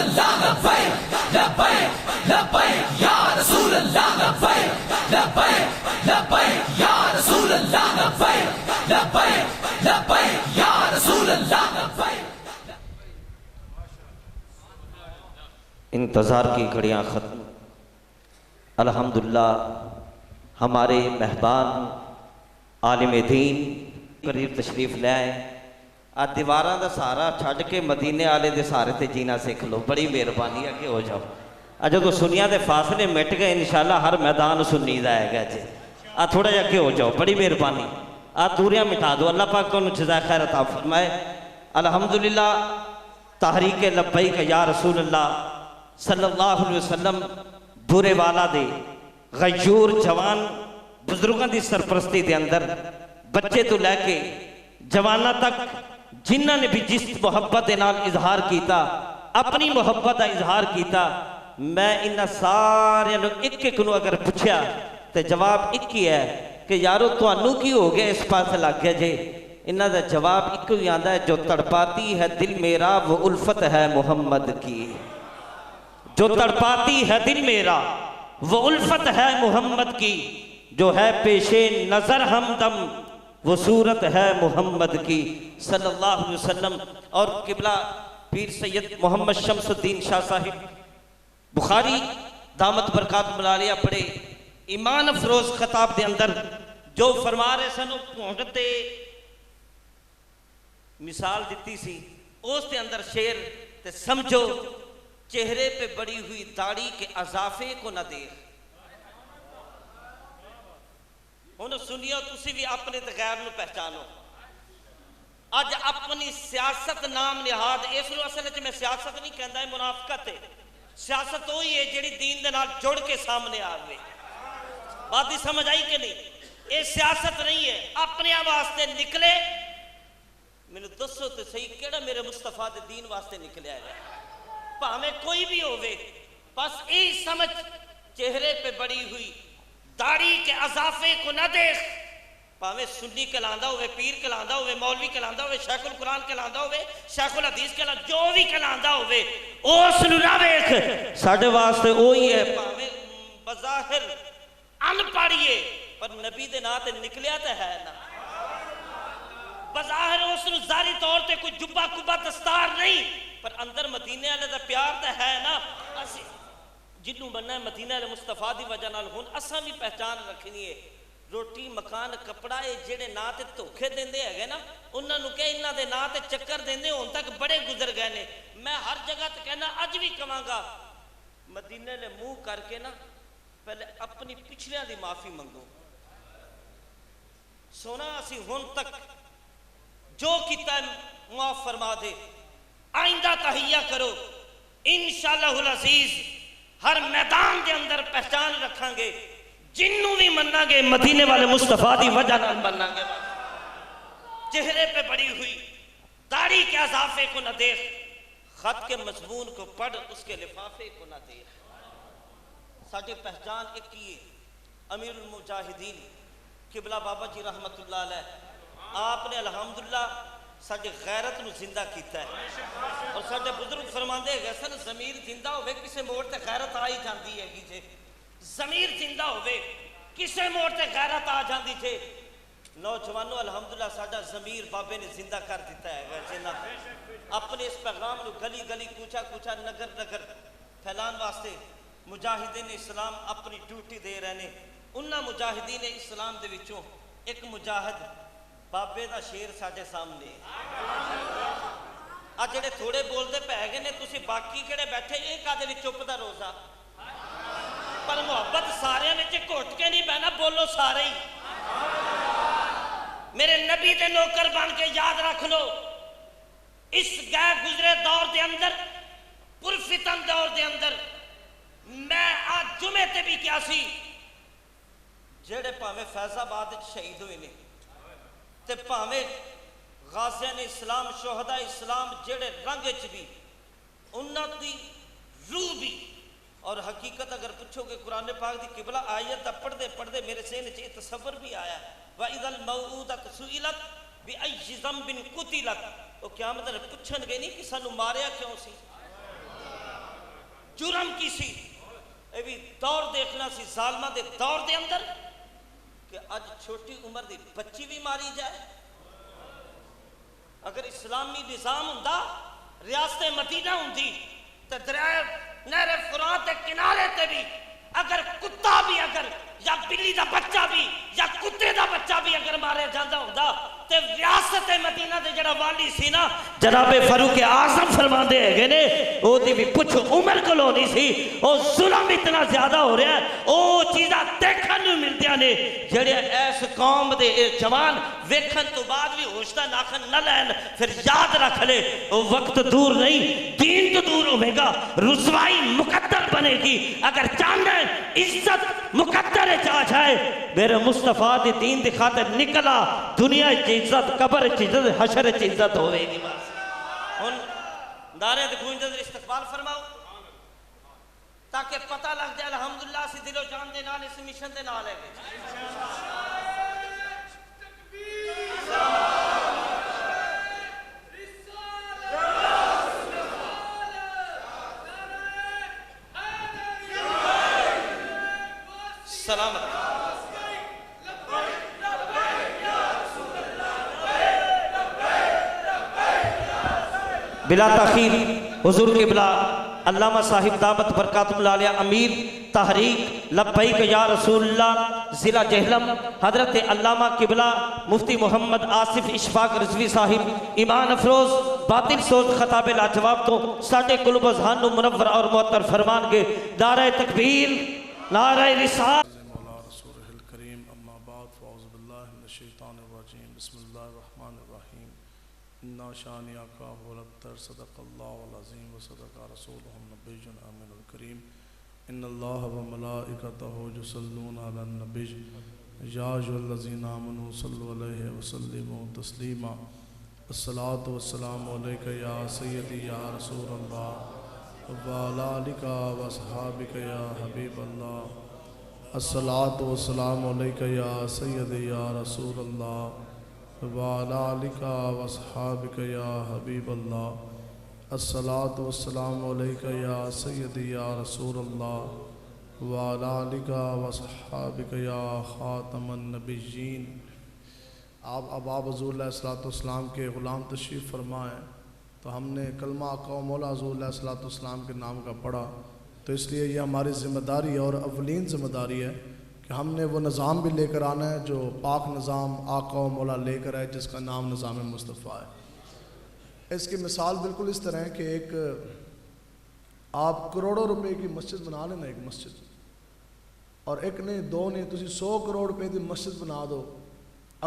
اللہ لبیک لبیک لبیک یا رسول اللہ لبیک لبیک لبیک یا رسول اللہ لبیک لبیک لبیک یا رسول اللہ لبیک۔ انتظار کی گھڑیاں ختم، الحمدللہ ہمارے مہمان عالم دین قریب تشریف لے آئے۔ آ دیواراں دا سہارا چھڈ کے مدینے والے دے سہارے تے جینا سکھ لو، بڑی مہربانی ہے کہ ہو جاؤ۔ جدوں سنیاں دے فاصلے مٹ گئے انشاءاللہ ہر میدان سنی دا ہے گا جی۔ تھوڑا جا کہ ہو جاؤ، بڑی مہربانی۔ دوریاں مٹا دو، اللہ پاک کو جزائے خیر عطا فرمائے۔ الحمدللہ تحریک لبیک یا رسول اللہ صلی اللہ علیہ وسلم بورے والا دے غیور جوان بزرگاں دی سرپرستی دے اندر بچے تو لے کے جوانہ تک جنہاں نے بھی جس محبت دے نال اظہار کیتا، اپنی محبت دا اظہار کیتا، میں انہاں سارے ایک ایک نو اگر پوچھیا تے جواب ایک ہی ہے کہ یارو تانوں کی ہو گیا اس پاس لگ گیا جے؟ انہاں دا جواب ایک ہی آندا ہے جو تڑپاتی ہے دل میرا وہ الفت ہے محمد کی، جو تڑپاتی ہے دل میرا وہ الفت ہے محمد کی، جو ہے پیش نظر ہمدم وہ صورت ہے محمد کی صلی اللہ علیہ وسلم۔ اور قبلہ پیر سید محمد شمس الدین شاہ صاحب بخاری دامت برکات ملالیہ پڑھے ایمان افروز خطاب دے اندر جو فرما رہے سنو پونڈتے مثال دیتی سی، اس دے اندر شعر تے سمجھو چہرے پہ بڑی ہوئی داڑھی کے اضافے کو نہ دیکھ۔ انہوں سنیو تسی بھی اپنے غیر نو پہچانو۔ آج اپنی سیاست نام نہاد، اس لئے اصل ہے میں سیاست نہیں کہندہ ہے، منافقت ہے۔ سیاست ہوئی ہے جیڑی دین دے نال جوڑ کے سامنے آگئے۔ بات ہی سمجھ آئی کہ نہیں؟ یہ سیاست نہیں ہے، اپنے واسطے نکلے میں نے دسو تو صحیح کیڑا میرے مصطفیٰ دے دین واسطے نکلے آئے ہمیں کوئی بھی ہوئے، بس یہی سمجھ چہرے پہ بڑی ہوئی داڑھی کے اضافے کو نہ دیکھ، پاویں سنی کلاندہ ہوئے، پیر کلاندہ ہوئے، مولوی کلاندہ ہوئے، شیخ القرآن کلاندہ ہوئے، شیخ الحدیث کلاندہ، جو بھی کلاندہ ہوئے اس نو نہ دیکھ، ساڑھے واسطے وہی ہے، پاویں بظاہر ان پڑھئے پر نبی دے ناتے نکلیا تے ہے نا، بظاہر اس نو ظاہری طور تے کوئی جبہ کبہ دستار نہیں، پر اندر مدینے والے دا پیار تے ہے نا۔ جنہوں بننا ہے مدینہ علیہ مصطفیٰ دی وجہ نال ہون اساں بھی پہچان رکھنی ہے۔ روٹی مکان کپڑا ہے جڑے نا تے دھوکھے دیندے ہے گئے نا، انہاں نو کہ انہاں دے نا تے چکر دیندے ہون تک بڑے گزر گئے نے۔ میں ہر جگہ تے کہنا اج بھی کہاں گا مدینے لے منہ کر کے نا پہلے اپنی پچھلیاں دی معافی منگو۔ سونا اسی ہون تک جو کیتا ہے معاف فرما دے، آئندہ تحیہ کرو، انشاءاللہ العزیز ہر میدان دے اندر پہچان رکھاں گے، جنوں بھی مننا گے مدینے والے مصطفیٰ دی وجہ نال مننا گے۔ چہرے پہ بڑی ہوئی داڑھی کے اضافے کو نہ دیکھ، خط کے مضمون کو پڑھ اس کے لفافے کو نہ دیکھ۔ ساڑھے پہچان ایک ہی امیر المجاہدین قبلہ بابا جی رحمت اللہ علیہ، آپ نے الحمدللہ ساڑھے غیرت نو زندہ کیتا ہے، اور ساڑھے بزرگ فرماندے گئے سن ضمیر زندہ ہوئے کسے موڑ تے غیرت آئی جاندی ہے گی چھے، ضمیر زندہ ہوئے کسے موڑ تے غیرت آ جاندی چھے۔ نوجوانوں الحمدللہ ساڑھا ضمیر بابے نے زندہ کر دیتا ہے جنہ اپنے اس پیغام نو گلی گلی کوچا کوچا نگر نگر پھیلان واسطے مجاہدین اسلام اپنی ڈیوٹی دے رہنے۔ انہاں مجاہدین اسلام دے وچوں ایک مجاہد بابے دا شیر ساڑھے سامنے، آج جڑے تھوڑے بول دے پہ گئے نے تسی باقی کڑے بیٹھے ایک آدھے بھی چپ دا روزہ، پر محبت سارے میں گھٹ کے نہیں بہنا، بولو سارے ہی میرے نبی دے نوکر بن کے یاد رکھ لو، اس گئے گزرے دور دے اندر پرفتن دور دے اندر میں آج جمعے تے بھی کیا سی جڑے پاویں فیض آباد شہید ہوئے نے تے پاویں غازیان اسلام شہداء اسلام جڑے رنگ چ بھی انہاں دی روح بھی، اور حقیقت اگر پوچھو کہ قرآن پاک دی قبلہ آیت دا پڑھ دے میرے ذہن چ تصور بھی آیا وَإِذَا الْمَوْءُودَةُ سُئِلَتْ بِأَيِّ ذَنبٍ قُتِلَتْ، وہ قیامت نے پوچھن گے نہیں کہ سانو ماریا کیوں سی، جرم کی سی اے بھی دور دیکھنا سی ظالمہ دے دور دے اندر کہ اج چھوٹی عمر دی بچی بھی ماری جائے. اگر اسلامی نظام ہوندا ریاست مدینہ ہوندی تے دریائے نہر فرات کے کنارے تے بھی اگر کتا بھی اگر یا بلی دا بچہ بھی یا کتے دا بچہ بھی اگر مارے جاندہ ہوندا تے ریاست مدینہ دے جڑا والی سی نا جناب فاروق اعظم فرما دے گئے نے او دی بھی پچھ عمر کو لونی سی. او ظلم اتنا زیادہ ہو رہا ہے او چیزاں دیکھن نو ملدیاں نے جڑے ایس قوم دے جوان ویکھن تو بعد بھی ہوشتا ناکھن نہ لین. پھر یاد رکھ لے او وقت دور نہیں دین تو دور ہوئے گا. رسوائی مقدر بنے گی. اگر چاہنا ہے عزت مقدر چاہ جائے میرے مصطفیٰ دی دین دی خاطر نکلا دنیا کی عزت قبر کی عزت حشر کی عزت ہوئے گی. ان نعرے دے گونجے دے استقبال فرماؤ تاکہ پتہ لگ جائے الحمدللہ سی دل و جان دے نال اس مشن دے نال ہے. سلامت بلا تاخیر حضور قبلہ علامہ صاحب دعوت برکاتہ اللہ علیہ امیر تحریک لبیک یا رسول اللہ ضلع جہلم حضرت علامہ قبلہ مفتی محمد آصف اشفاق رضوی صاحب ایمان افروز باطل سوز خطاب لاجواب تو ساٹھے قلوب و ذہن منور اور معطر فرمان کے نعرہ تکبیر نعرہ رسالت. مولا رسول الکریم اما بعد فاعوذ باللہ من الشیطان الرجیم بسم اللہ الرحمن الرحیم انا شانئک هو الابتر صدق اللہ العظیم وصدق رسولہ النبی الامین الکریم ان اللہ وملائکتہ یصلون علی النبی یا ایھا الذین آمنوا صلوا علیہ وسلموا تسلیما الصلاۃ والسلام علیک یا سیدی یا رسول اللہ وعلی آلک واصحابک یا حبیب اللہ الصلاۃ والسلام علیک یا سیدی یا رسول اللہ وعلی آلک واصحابک یا حبیب اللہ الصلاۃ والسلام علیک یا سیدی یا رسول اللہ وعلی آلک واصحابک یا خاتم النبیین. اب حضور علیہ الصلوۃ والسلام کے غلام تشریف فرمائیں تو ہم نے کلمہ آقا و مولا حضور علیہ الصلوۃ والسلام کے نام کا پڑھا تو اس لیے یہ ہماری ذمہ داری ہے اور اولین ذمہ داری ہے کہ ہم نے وہ نظام بھی لے کر آنا ہے جو پاک نظام آقا و مولا لے کر آئے جس کا نام نظام مصطفیٰ ہے. اس کی مثال بالکل اس طرح ہے کہ ایک آپ کروڑوں روپے کی مسجد بنا لینا ایک مسجد اور ایک نہیں دو نہیں تسی 100 کروڑ روپے کی مسجد بنا دو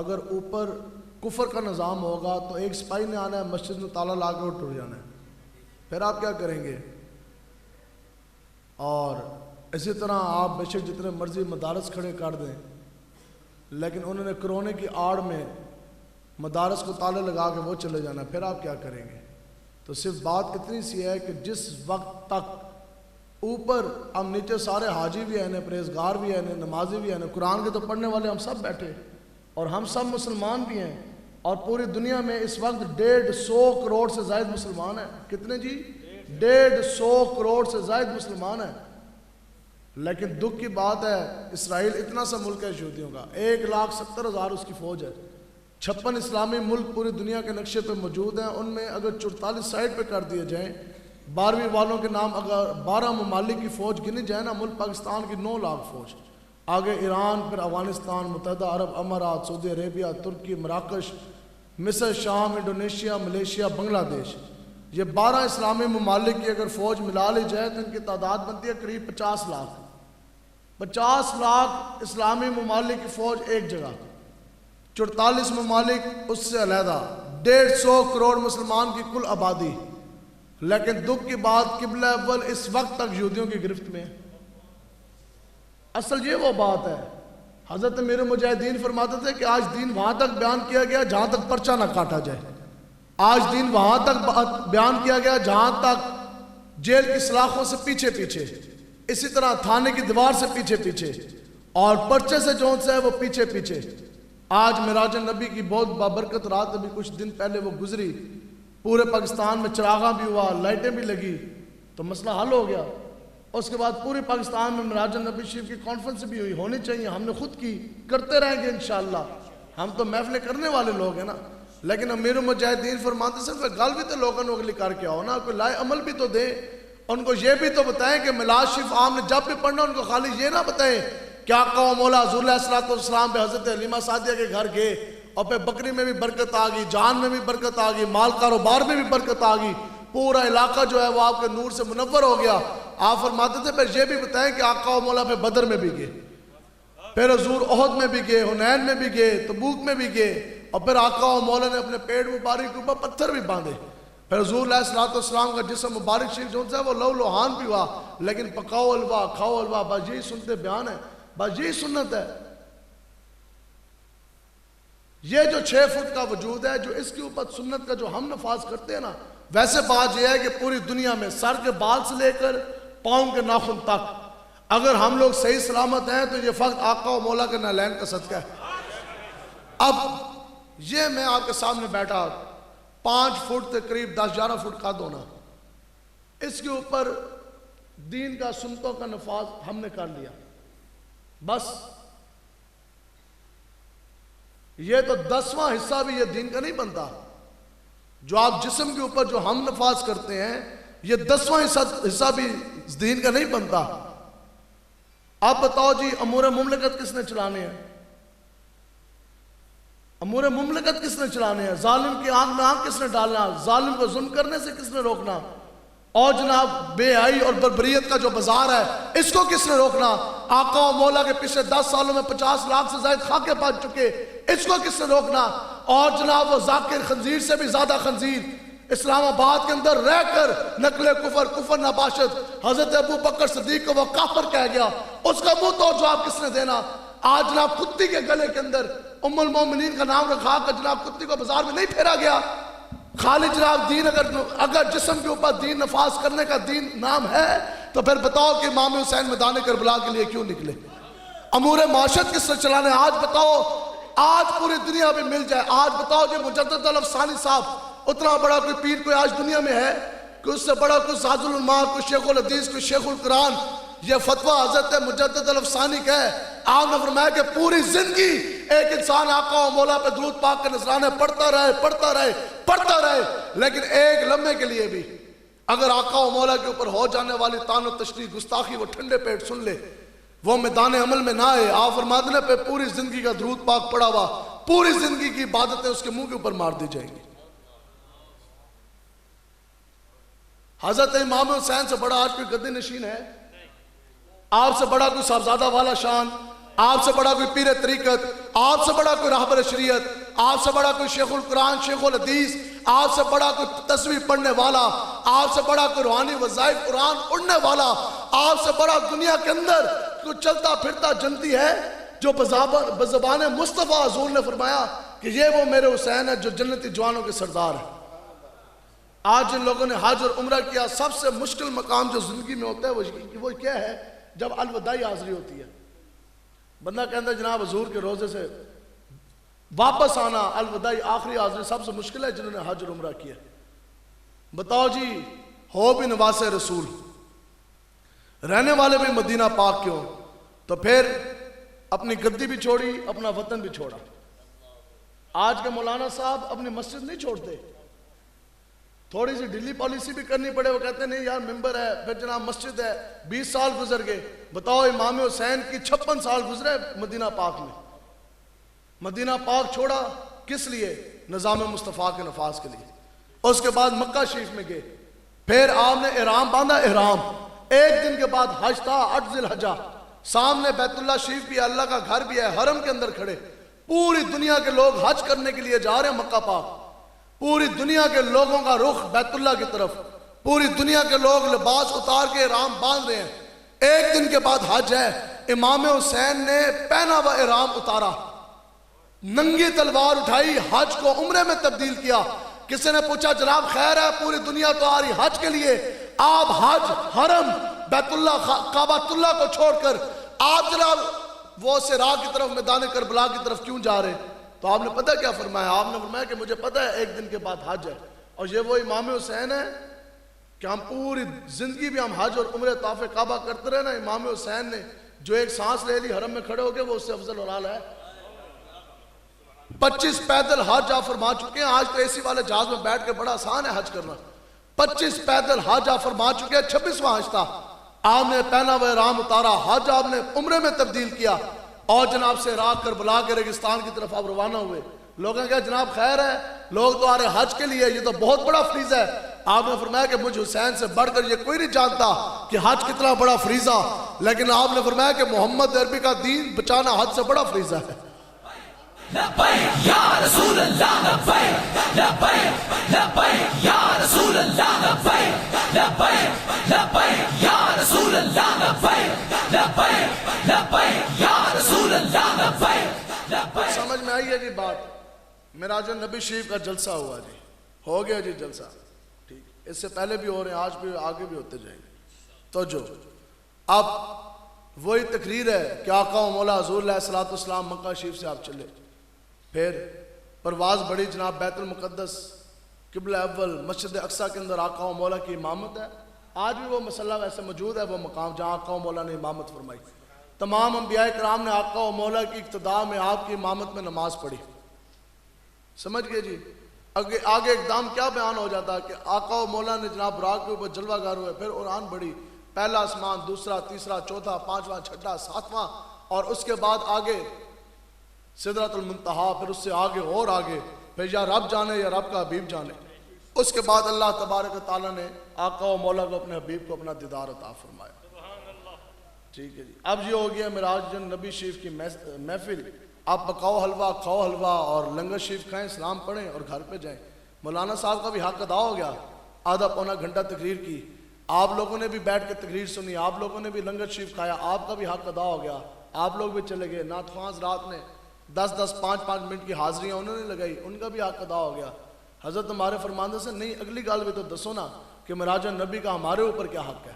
اگر اوپر کفر کا نظام ہوگا تو ایک سپاہی نے آنا ہے مسجد میں تالا لا کے ٹر جانا ہے پھر آپ کیا کریں گے. اور اسی طرح آپ بے شک جتنے مرضی مدارس کھڑے کر دیں لیکن انہوں نے کرونے کی آڑ میں مدارس کو تالے لگا کے وہ چلے جانا پھر آپ کیا کریں گے. تو صرف بات اتنی سی ہے کہ جس وقت تک اوپر ہم نیچے سارے حاجی بھی ہیں پرہیزگار بھی ہیں نمازی بھی ہیں قرآن کے تو پڑھنے والے ہم سب بیٹھے اور ہم سب مسلمان بھی ہیں اور پوری دنیا میں اس وقت 150 کروڑ سے زائد مسلمان ہیں. کتنے جی 150 کروڑ سے زائد مسلمان ہیں. لیکن دکھ کی بات ہے اسرائیل اتنا سا ملک ہے یہودیوں کا 1,70,000 اس کی فوج ہے 56 اسلامی ملک پوری دنیا کے نقشے پہ موجود ہیں. ان میں اگر 44 سائٹ پہ کر دیے جائیں 12ویں والوں کے نام اگر 12 ممالک کی فوج گنی جائے نا ملک پاکستان کی 9 لاکھ فوج آگے ایران پھر افغانستان متحدہ عرب امارات سعودی عربیہ ترکی مراکش مصر شام انڈونیشیا ملیشیا بنگلہ دیش یہ 12 اسلامی ممالک کی اگر فوج ملا لی جائے تو ان کی تعداد بنتی ہے قریب 50 لاکھ 50 لاکھ اسلامی ممالک کی فوج ایک جگہ 44 ممالک اس سے علیحدہ 150 کروڑ مسلمان کی کل آبادی. لیکن دکھ کی بات قبلہ اول اس وقت تک یہودیوں کی گرفت میں ہے. اصل یہ وہ بات ہے حضرت امیر مجاہدین فرماتے تھے کہ آج دین وہاں تک بیان کیا گیا جہاں تک پرچہ نہ کاٹا جائے. آج دین وہاں تک بیان کیا گیا جہاں تک جیل کی سلاخوں سے پیچھے پیچھے اسی طرح تھانے کی دیوار سے پیچھے پیچھے اور پرچے سے جون سے ہے وہ پیچھے پیچھے. آج معراج نبی کی بہت بابرکت رات ابھی کچھ دن پہلے وہ گزری پورے پاکستان میں چراغاں بھی ہوا لائٹیں بھی لگی تو مسئلہ حل ہو گیا. اس کے بعد پورے پاکستان میں معراج النبی شریف کی کانفرنس بھی ہوئی، ہونی چاہیے، ہم نے خود کی، کرتے رہیں گے انشاءاللہ، ہم تو محفلیں کرنے والے لوگ ہیں نا، لیکن امیر المجاہدین فرماتے ہیں گل بھی تو لوگوں کے لیے کر کے آؤ نا، کوئی لائے عمل بھی تو دے، ان کو یہ بھی تو بتائیں کہ میلاد شریف آپ نے جب بھی پڑھنا ان کو خالی یہ نہ بتائیں کہ آقا و مولا حضور علیہ الصلوۃ والسلام پہ حضرت حلیمہ سعدیہ کے گھر گئے اور پھر بکری میں بھی برکت آ گئی، جان میں بھی برکت آ گئی، مال کاروبار میں بھی برکت آ گئی، پورا علاقہ جو ہے وہ آپ کے نور سے منور ہو گیا۔ آپ فرماتے تھے پھر یہ بھی بتائیں کہ آقا و مولا پہ بدر میں بھی گئے، پھر حضور احد میں بھی گئے، حنین میں بھی گئے، تبوک میں بھی گئے، اور پھر آقا و مولا نے اپنے پیٹ مبارک کے اوپر پتھر بھی باندھے، پھر حضور علیہ الصلوۃ والسلام کا جسم مبارک شریف جو ہے وہ لو لوہان بھی ہوا، لیکن پکاؤ حلوہ کھاؤ حلوہ، بس یہی سنتے بیان ہے، بس یہی سنت ہے۔ یہ جو 6 فٹ کا وجود ہے، جو اس کے اوپر سنت کا جو ہم نفاذ کرتے ہیں نا، ویسے بات یہ ہے کہ پوری دنیا میں سر کے بال سے لے کر پاؤں کے ناخن تک اگر ہم لوگ صحیح سلامت ہیں تو یہ فقط آقا و مولا کے نالین کا صدقہ ہے۔ اب یہ میں آپ کے سامنے بیٹھا 5 فٹ سے قریب 10-11 فٹ قد ہونا، اس کے اوپر دین کا سنتوں کا نفاذ ہم نے کر لیا، بس یہ تو 10واں حصہ بھی یہ دین کا نہیں بنتا، جو آپ جسم کے اوپر جو ہم نفاذ کرتے ہیں یہ 10واں حصہ بھی دین کا نہیں بنتا۔ آپ بتاؤ جی امور مملکت کس نے چلانے ہیں؟ امور مملکت کس نے چلانے ہیں؟ ظالم کی آنکھ میں آنکھ کس نے ڈالنا؟ ظالم کو ظلم کرنے سے کس نے روکنا؟ اور جناب بے حیائی اور بربریت کا جو بازار ہے اس کو کس نے روکنا؟ آقا و مولا کے پچھلے 10 سالوں میں 50 لاکھ سے زائد خاکے پڑ چکے، اس کو کس نے روکنا؟ اور جناب وہ ذاکر خنزیر سے بھی زیادہ خنزیر اسلام آباد کے اندر رہ کر نقل کفر نباشد حضرت ابو بکر صدیق کو وہ کافر کہہ گیا، اس کا منہ توڑ جواب کس نے دینا؟ آج جناب کتی کے گلے کے اندر ام المومنین کا نام رکھا کر جناب کتی کو بازار میں نہیں پھیرا گیا۔ خالی جناب دین اگر جسم کے اوپر دین نفاذ کرنے کا دین نام ہے تو پھر بتاؤ کہ امام حسین میدان کربلا کے لیے کیوں نکلے؟ امور معاشرت کس نے چلانے؟ آج بتاؤ، آج پوری دنیا میں مل جائے، آج بتاؤ جی مجدد الافسانی صاحب اتنا بڑا کوئی پیر کوئی آج دنیا میں ہے کہ اس سے بڑا کوئی سعد العلماء، کوئی شیخ الحدیث، کوئی شیخ القرآن، یہ فتویٰ حضرت مجدد الافسانی کا ہے۔ آپ نے فرمایا کہ پوری زندگی ایک انسان آقا و مولا پہ درود پاک کے نذرانے پڑھتا رہے، لیکن ایک لمحے کے لیے بھی اگر آقا و مولا کے اوپر ہو جانے والی طعن و تشریح گستاخی وہ ٹھنڈے پیٹ سن لے، وہ میدان عمل میں نہ آئے، آپ فرماتے ہیں پہ پوری زندگی کا درود پاک پڑھا ہوا، پوری زندگی کی عبادتیں اس کے منہ کے اوپر مار دی جائیں گی۔ حضرت امام حسین سے بڑا آج کوئی گدی نشین ہے؟ آپ سے بڑا کوئی صاحبزادہ والا شان، آپ سے بڑا کوئی پیر طریقت، آپ سے بڑا کوئی راہبر شریعت، آپ سے بڑا کوئی شیخ القرآن، شیخ الحدیث، آپ سے بڑا کوئی تصویر پڑھنے والا، آپ سے بڑا کوئی روحانی وظائف قرآن پڑھنے والا، آپ سے بڑا دنیا کے اندر کوئی چلتا پھرتا جنتی ہے جو بزبان مصطفیٰ حضور نے فرمایا کہ یہ وہ میرے حسین ہے جو جنتی جوانوں کے سردار ہے۔ آج جن لوگوں نے حج اور عمرہ کیا، سب سے مشکل مقام جو زندگی میں ہوتا ہے وہ کیا ہے؟ جب الوداعی حاضری ہوتی ہے، بندہ کہتا ہے جناب حضور کے روزے سے واپس آنا، الوداعی آخری حاضری سب سے مشکل ہے جنہوں نے حج اور عمرہ کیا۔ بتاؤ جی ہو بھی نواس رسول، رہنے والے بھی مدینہ پاک کیوں، تو پھر اپنی گدی بھی چھوڑی، اپنا وطن بھی چھوڑا۔ آج کے مولانا صاحب اپنی مسجد نہیں چھوڑتے، تھوڑی سی ڈھیلی پالیسی بھی کرنی پڑے، وہ کہتے ہیں نہیں یار ممبر ہے، پھر جناب مسجد ہے، 20 سال گزر گئے۔ بتاؤ امام حسین کی 56 سال گزرے مدینہ پاک میں، مدینہ پاک چھوڑا کس لیے؟ نظام مصطفیٰ کے نفاذ کے لیے۔ اس کے بعد مکہ شریف میں گئے، پھر آپ نے احرام باندھا، احرام ایک دن کے بعد حج تھا 8 ذی الحجہ، سامنے بیت اللہ شریف بھی ہے، اللہ کا گھر بھی ہے، حرم کے اندر کھڑے، پوری دنیا کے لوگ حج کرنے کے لیے جا رہے ہیں مکہ پاک، پوری دنیا کے لوگوں کا رخ بیت اللہ کی طرف، پوری دنیا کے لوگ لباس اتار کے احرام باندھ رہے ہیں، ایک دن کے بعد حج ہے، امام حسین نے پہنا ہوا احرام اتارا، ننگی تلوار اٹھائی، حج کو عمرے میں تبدیل کیا۔ کسی نے پوچھا جناب خیر ہے پوری دنیا تو آ رہی حج کے لیے، آپ حج، حرم، بیت اللہ، کعبۃ اللہ کو چھوڑ کر آپ جناب وہ صراع کی طرف، میدان کربلا کی طرف کیوں جا رہے ہیں؟ تو آپ نے پتہ کیا فرمایا؟ آپ نے فرمایا کہ مجھے پتہ ہے ایک دن کے بعد حج ہے، اور یہ وہ امام حسین ہے کہ ہم پوری زندگی بھی ہم حج اور عمرہ طواف کعبہ کرتے رہے نا. امام حسین نے جو ایک سانس لے لی حرم میں کھڑے ہو گئے وہ اس سے افضل اور اعلیٰ ہے. 25 پیدل حج آپ فرما چکے ہیں. آج تو اے سی والے جہاز میں بیٹھ کے بڑا آسان ہے حج کرنا. 25 پیدل حج آپ فرما چکے ہیں. 26واں حج تھا, آپ نے پہنا وہ احرام اتارا, حج آپ نے عمرے میں تبدیل کیا اور جناب سے عراق کربلا کے ریگستان کی طرف آپ روانہ ہوئے. لوگوں نے کہا جناب خیر ہے, لوگ تو آ رہے حج کے لیے, یہ تو بہت بڑا فریضہ ہے. آپ نے فرمایا کہ مجھ حسین سے بڑھ کر یہ کوئی نہیں جانتا کہ حج کتنا بڑا فریضہ, لیکن آپ نے فرمایا کہ محمد عربی کا دین بچانا حج سے بڑا فریضہ ہے. لبیک یا رسول اللہ لبیک لبیک لبیک یا رسول اللہ لبیک لبیک لبیک یا رسول اللہ لبیک لبیک لبیک یا رسول اللہ لبیک لبیک. سمجھ میں آئی ہے جی بات؟ معراج النبی شریف کا جلسہ ہوا جی, ہو گیا جی جلسہ, ٹھیک, اس سے پہلے بھی ہو رہے ہیں, آج بھی آگے بھی ہوتے جائیں گے. تو جو اب وہی تقریر ہے کہ آقا و مولا حضور علیہ الصلوۃ والسلام مکہ شریف سے آپ چلے, پھر پرواز بڑی جناب بیت المقدس قبلہ اول مسجد اقصیٰ کے اندر آقا و مولا کی امامت ہے. آج بھی وہ مسئلہ ویسے موجود ہے, وہ مقام جہاں آقا و مولا نے امامت فرمائی. تمام انبیاء کرام نے آقا و مولا کی اقتداء میں آپ کی امامت میں نماز پڑھی. سمجھ گئے جی؟ آگے اقدام کیا بیان ہو جاتا کہ آقا و مولا نے جناب براق کے اوپر جلوہ گر ہوئے, پھر قرآن بڑھی, پہلا آسمان, دوسرا, تیسرا, چوتھا, پانچواں, چھٹا, ساتواں, اور اس کے بعد آگے سدرۃ المنتہا, پھر اس سے آگے اور آگے, پھر یا رب جانے یا رب کا حبیب جانے. اس کے بعد اللہ تبارک و تعالیٰ نے آقا و مولا کو اپنے حبیب کو اپنا دیدار عطا فرمایا. ٹھیک ہے جی. اب یہ ہو گیا معراج النبی شریف کی محفل. آپ پکاؤ حلوہ, کھاؤ حلوہ اور لنگر شریف کھائیں, سلام پڑھیں اور گھر پہ جائیں. مولانا صاحب کا بھی حق ادا ہو گیا, آدھا پونا گھنٹہ تقریر کی, آپ لوگوں نے بھی بیٹھ کے تقریر سنی, آپ لوگوں نے بھی لنگر شریف کھایا, آپ کا بھی حق ادا ہو گیا. آپ لوگ بھی چلے گئے, نعت خواں رات نے 10-10, 5-5 منٹ کی حاضریاں انہوں نے لگائی, ان کا بھی حق ادا ہو گیا. حضرت ہمارے فرماندے سے نہیں, اگلی گال بھی تو دسو نا کہ معراج النبی کا ہمارے اوپر کیا حق ہے.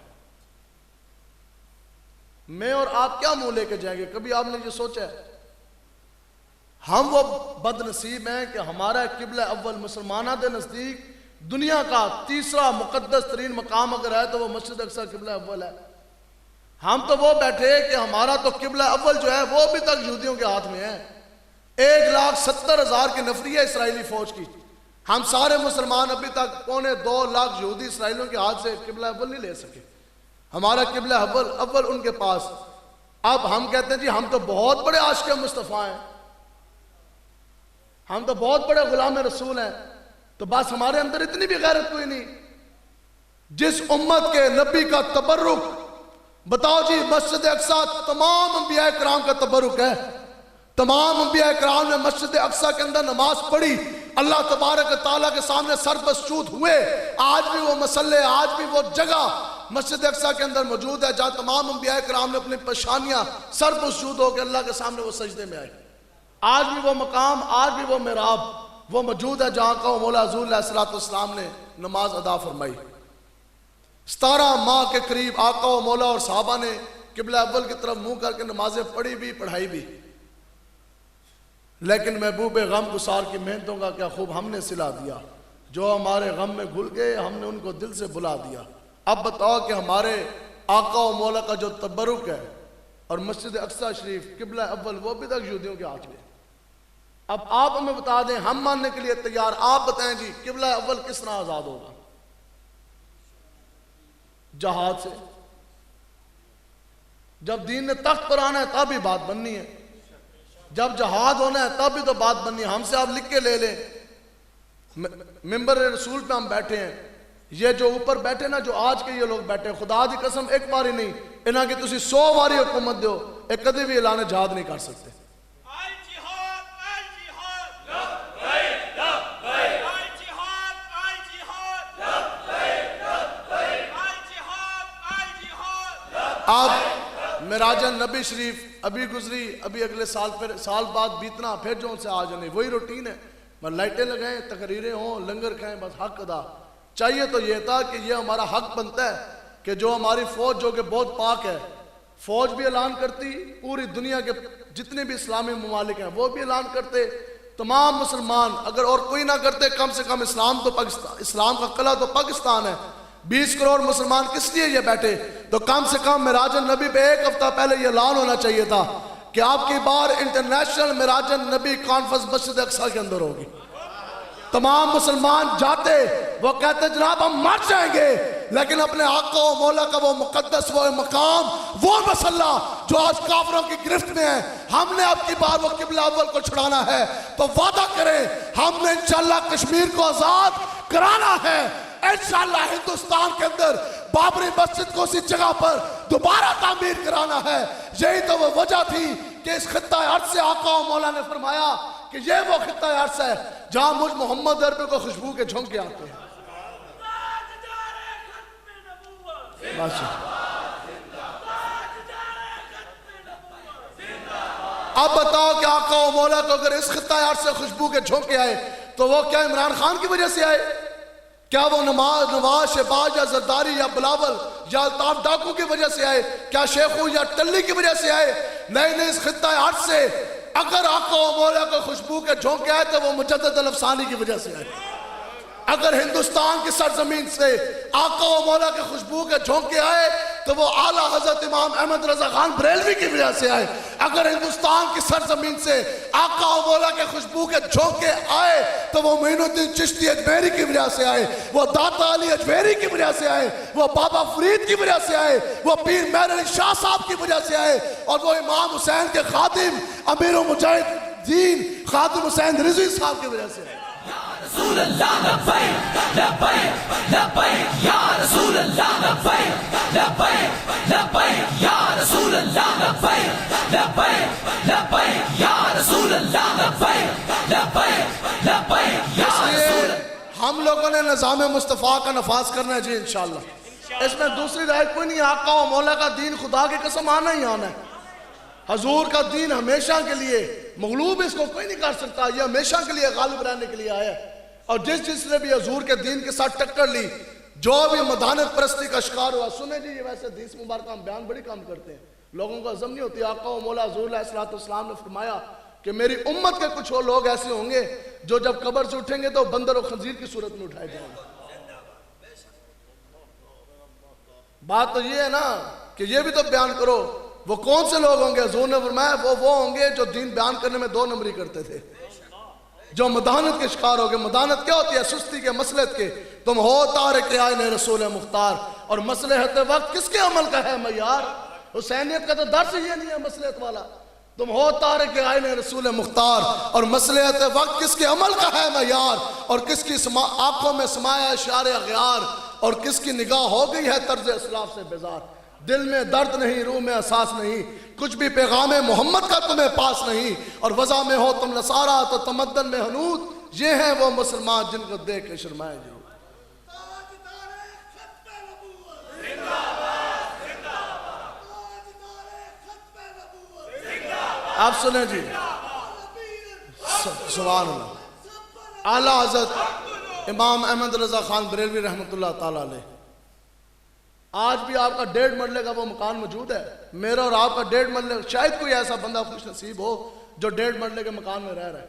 میں اور آپ کیا منہ لے کے جائیں گے؟ کبھی آپ نے یہ سوچا ہے؟ ہم وہ بد نصیب ہیں کہ ہمارا قبلہ اول مسلمانہ دے نزدیک دنیا کا تیسرا مقدس ترین مقام اگر ہے تو وہ مسجد اقصیٰ قبلہ اول ہے. ہم تو وہ بیٹھے کہ ہمارا تو قبلہ اول جو ہے وہ بھی تک یہودیوں کے ہاتھ میں ہے. 1,70,000 کی نفری ہے اسرائیلی فوج کی. ہم سارے مسلمان ابھی تک 2.25 یہودی اسرائیلیوں کے ہاتھ سے قبلہ اول نہیں لے سکے. ہمارا قبلہ اول ان کے پاس. اب ہم کہتے ہیں جی ہم تو بہت بڑے عاشق مصطفیٰ ہیں, ہم تو بہت بڑے غلام رسول ہیں, تو بس ہمارے اندر اتنی بھی غیرت کوئی نہیں. جس امت کے نبی کا تبرک, بتاؤ جی, مسجد اقصیٰ تمام انبیاء کرام کا تبرک ہے. تمام انبیاء کرام نے مسجد اقصیٰ کے اندر نماز پڑھی, اللہ تبارک تعالیٰ کے سامنے سر بسجود ہوئے. آج بھی وہ مسئلے, آج بھی وہ جگہ مسجد اقصیٰ کے اندر موجود ہے جہاں تمام انبیاء کرام نے اپنی پیشانیاں سر بسجود ہو کے اللہ کے سامنے وہ سجدے میں آئے. آج بھی وہ مقام, آج بھی وہ محراب وہ موجود ہے جہاں کا مولا حضور علیہ الصلوۃ والسلام نے نماز ادا فرمائی. 17 ماہ کے قریب آقا و مولا اور صحابہ نے قبلہ اول کی طرف منہ کر کے نمازیں پڑھی بھی, پڑھائی بھی. لیکن محبوب غم گسار کی محنتوں کا کیا خوب ہم نے صلہ دیا. جو ہمارے غم میں گھل گئے ہم نے ان کو دل سے بلا دیا. اب بتاؤ کہ ہمارے آقا و مولا کا جو تبرک ہے اور مسجد اقصیٰ شریف قبلہ اول وہ بھی تک یہودیوں کے ہاتھ میں. اب آپ ہمیں بتا دیں, ہم ماننے کے لیے تیار. آپ بتائیں جی قبلہ اول کس طرح آزاد ہوگا؟ جہاد سے. جب دین نے تخت پر آنا ہے تب ہی بات بننی ہے, جب جہاد ہونا ہے تب بھی تو بات بننی ہے. ہم سے آپ لکھ کے لے لیں, منبر رسول پہ ہم بیٹھے ہیں, یہ جو اوپر بیٹھے نا, جو آج کے یہ لوگ بیٹھے, خدا دی قسم ایک باری نہیں, انہاں کی تسی 100 باری حکومت دیو, ایک کدی بھی اعلان جہاد نہیں کر سکتے. آپ معراج النبی شریف ابھی گزری, ابھی اگلے سال, پھر سال بعد بیتنا, پھر جو ان سے آ جانے, وہی روٹین ہے. بس لائٹیں لگائیں, تقریریں ہوں, لنگر کھائیں, بس حق ادا. چاہیے تو یہ تھا کہ یہ ہمارا حق بنتا ہے کہ جو ہماری فوج جو کہ بہت پاک ہے, فوج بھی اعلان کرتی, پوری دنیا کے جتنے بھی اسلامی ممالک ہیں وہ بھی اعلان کرتے, تمام مسلمان, اگر اور کوئی نہ کرتے کم سے کم اسلام تو پاکستان, اسلام کا قلعہ تو پاکستان ہے, 20 کروڑ مسلمان کس لیے یہ بیٹھے؟ تو کم سے کم معراج النبی پہ 1 ہفتہ پہلے یہ اعلان ہونا چاہیے تھا کہ آپ کی بار انٹرنیشنل معراج النبی کانفرنس مسجد اقصی کے اندر ہوگی. تمام مسلمان جاتے، وہ کہتے جناب ہم مر جائیں گے، لیکن اپنے آقا و مولا کا وہ مقدس وہ مقام، وہ مسلح جو آج کافروں کی گرفت میں ہے، ہم نے اب کی بار وہ قبلہ اول کو چھڑانا ہے. تو وعدہ کریں ہم نے انشاءاللہ کشمیر کو آزاد کرانا ہے. انشاءاللہ ہندوستان کے اندر بابری مسجد کو اسی جگہ پر دوبارہ تعمیر کرانا ہے. یہی تو وہ وجہ تھی کہ اس خطہ ارض سے آقا و مولا نے فرمایا کہ یہ وہ خطہ ارض ہے جہاں مجھ محمد عربی کو خوشبو کے جھونکے آتے ہیں. اب بتاؤ کہ آقا و مولا کو اگر اس خطہ ارض سے خوشبو کے جھونکے آئے تو وہ کیا عمران خان کی وجہ سے آئے؟ کیا وہ نواز شہباز یا زرداری یا بلاول یا الطاف ڈاکو کی وجہ سے آئے؟ کیا شیخو یا ٹلی کی وجہ سے آئے؟ نہیں، اس خطہ ارض سے اگر آقا و مولا کو خوشبو کے جھونکے آئے تو وہ مجدد الافسانی کی وجہ سے آئے. اگر ہندوستان کی سرزمین سے آقا و مولا کے خوشبو کے جھونکے آئے تو وہ اعلیٰ حضرت امام احمد رضا خان بریلوی کی وجہ سے آئے. اگر ہندوستان کی سرزمین سے آقا و مولا کے خوشبو کے جھونکے آئے تو وہ معین الدین چشتی اجمیری کی وجہ سے آئے، وہ داتا علی اجمیری کی وجہ سے آئے، وہ بابا فرید کی وجہ سے آئے، وہ پیر مہر علی شاہ صاحب کی وجہ سے آئے، اور وہ امام حسین کے خادم امیر المجاہدین خادم حسین رضوی صاحب کی وجہ سے آئے. رسول اللہ لبیک لبیک لبیک یا رسول اللہ لبیک لبیک لبیک یا رسول اللہ لبیک لبیک لبیک یا رسول اللہ لبیک لبیک لبیک یا رسول. ہم لوگوں نے نظام مصطفیٰ کا نفاذ کرنا ہے جی انشاءاللہ. اس میں دوسری رائے کوئی نہیں. آقا و مولا کا دین خدا کی قسم آنا ہی آنا ہے. حضور کا دین ہمیشہ کے لیے مغلوب اس کو کوئی نہیں کر سکتا. یہ ہمیشہ کے لیے غالب رہنے کے لیے آیا ہے. اور جس نے بھی حضور کے دین کے ساتھ ٹکر لی، جو بھی مدانت پرستی کا شکار ہوا، سنیں جی یہ ویسے حدیث مبارکہ ہم بیان بڑی کام کرتے ہیں، لوگوں کو عزم نہیں ہوتی. آقا و مولا حضور علیہ السلام نے فرمایا کہ میری امت کے کچھ اور لوگ ایسے ہوں گے جو جب قبر سے اٹھیں گے تو بندر و خنزیر کی صورت میں اٹھائے جائیں گے. بات تو یہ ہے نا کہ یہ بھی تو بیان کرو وہ کون سے لوگ ہوں گے. حضور نے فرمایا وہ ہوں گے جو دین بیان کرنے میں 2 نمبری کرتے تھے، جو مدانت کے شکار ہو گئے. مدانت کیا ہوتی ہے؟ سستی کے، مصلحت کے. تم ہو تارک آئین رسول مختار، اور مصلحت وقت کس کے عمل کا ہے معیار؟ حسینیت کا تو درس یہ نہیں ہے مصلحت والا. تم ہو تارک آئین رسول مختار، اور مصلحت وقت کس کے عمل کا ہے معیار، اور کس کی آنکھوں میں سمایا اشعار اغیار، اور کس کی نگاہ ہو گئی ہے طرز اسلاف سے بیزار. دل میں درد نہیں، روح میں احساس نہیں، کچھ بھی پیغام محمد کا تمہیں پاس نہیں، اور وضع میں ہو تم نصارہ تو تمدن میں حنود. یہ ہیں وہ مسلمان جن کو دیکھ کے شرمائے ضرور. آپ سنیں جی، سبحان اللہ. اعلیٰ حضرت امام احمد رضا خان بریلوی رحمۃ اللہ تعالیٰ علیہ، آج بھی آپ کا 1.5 مرلے کا وہ مکان موجود ہے. میرا اور آپ کا 1.5 مرلے، شاید کوئی ایسا بندہ خوش نصیب ہو جو 1.5 مرلے کے مکان میں رہ رہا ہے.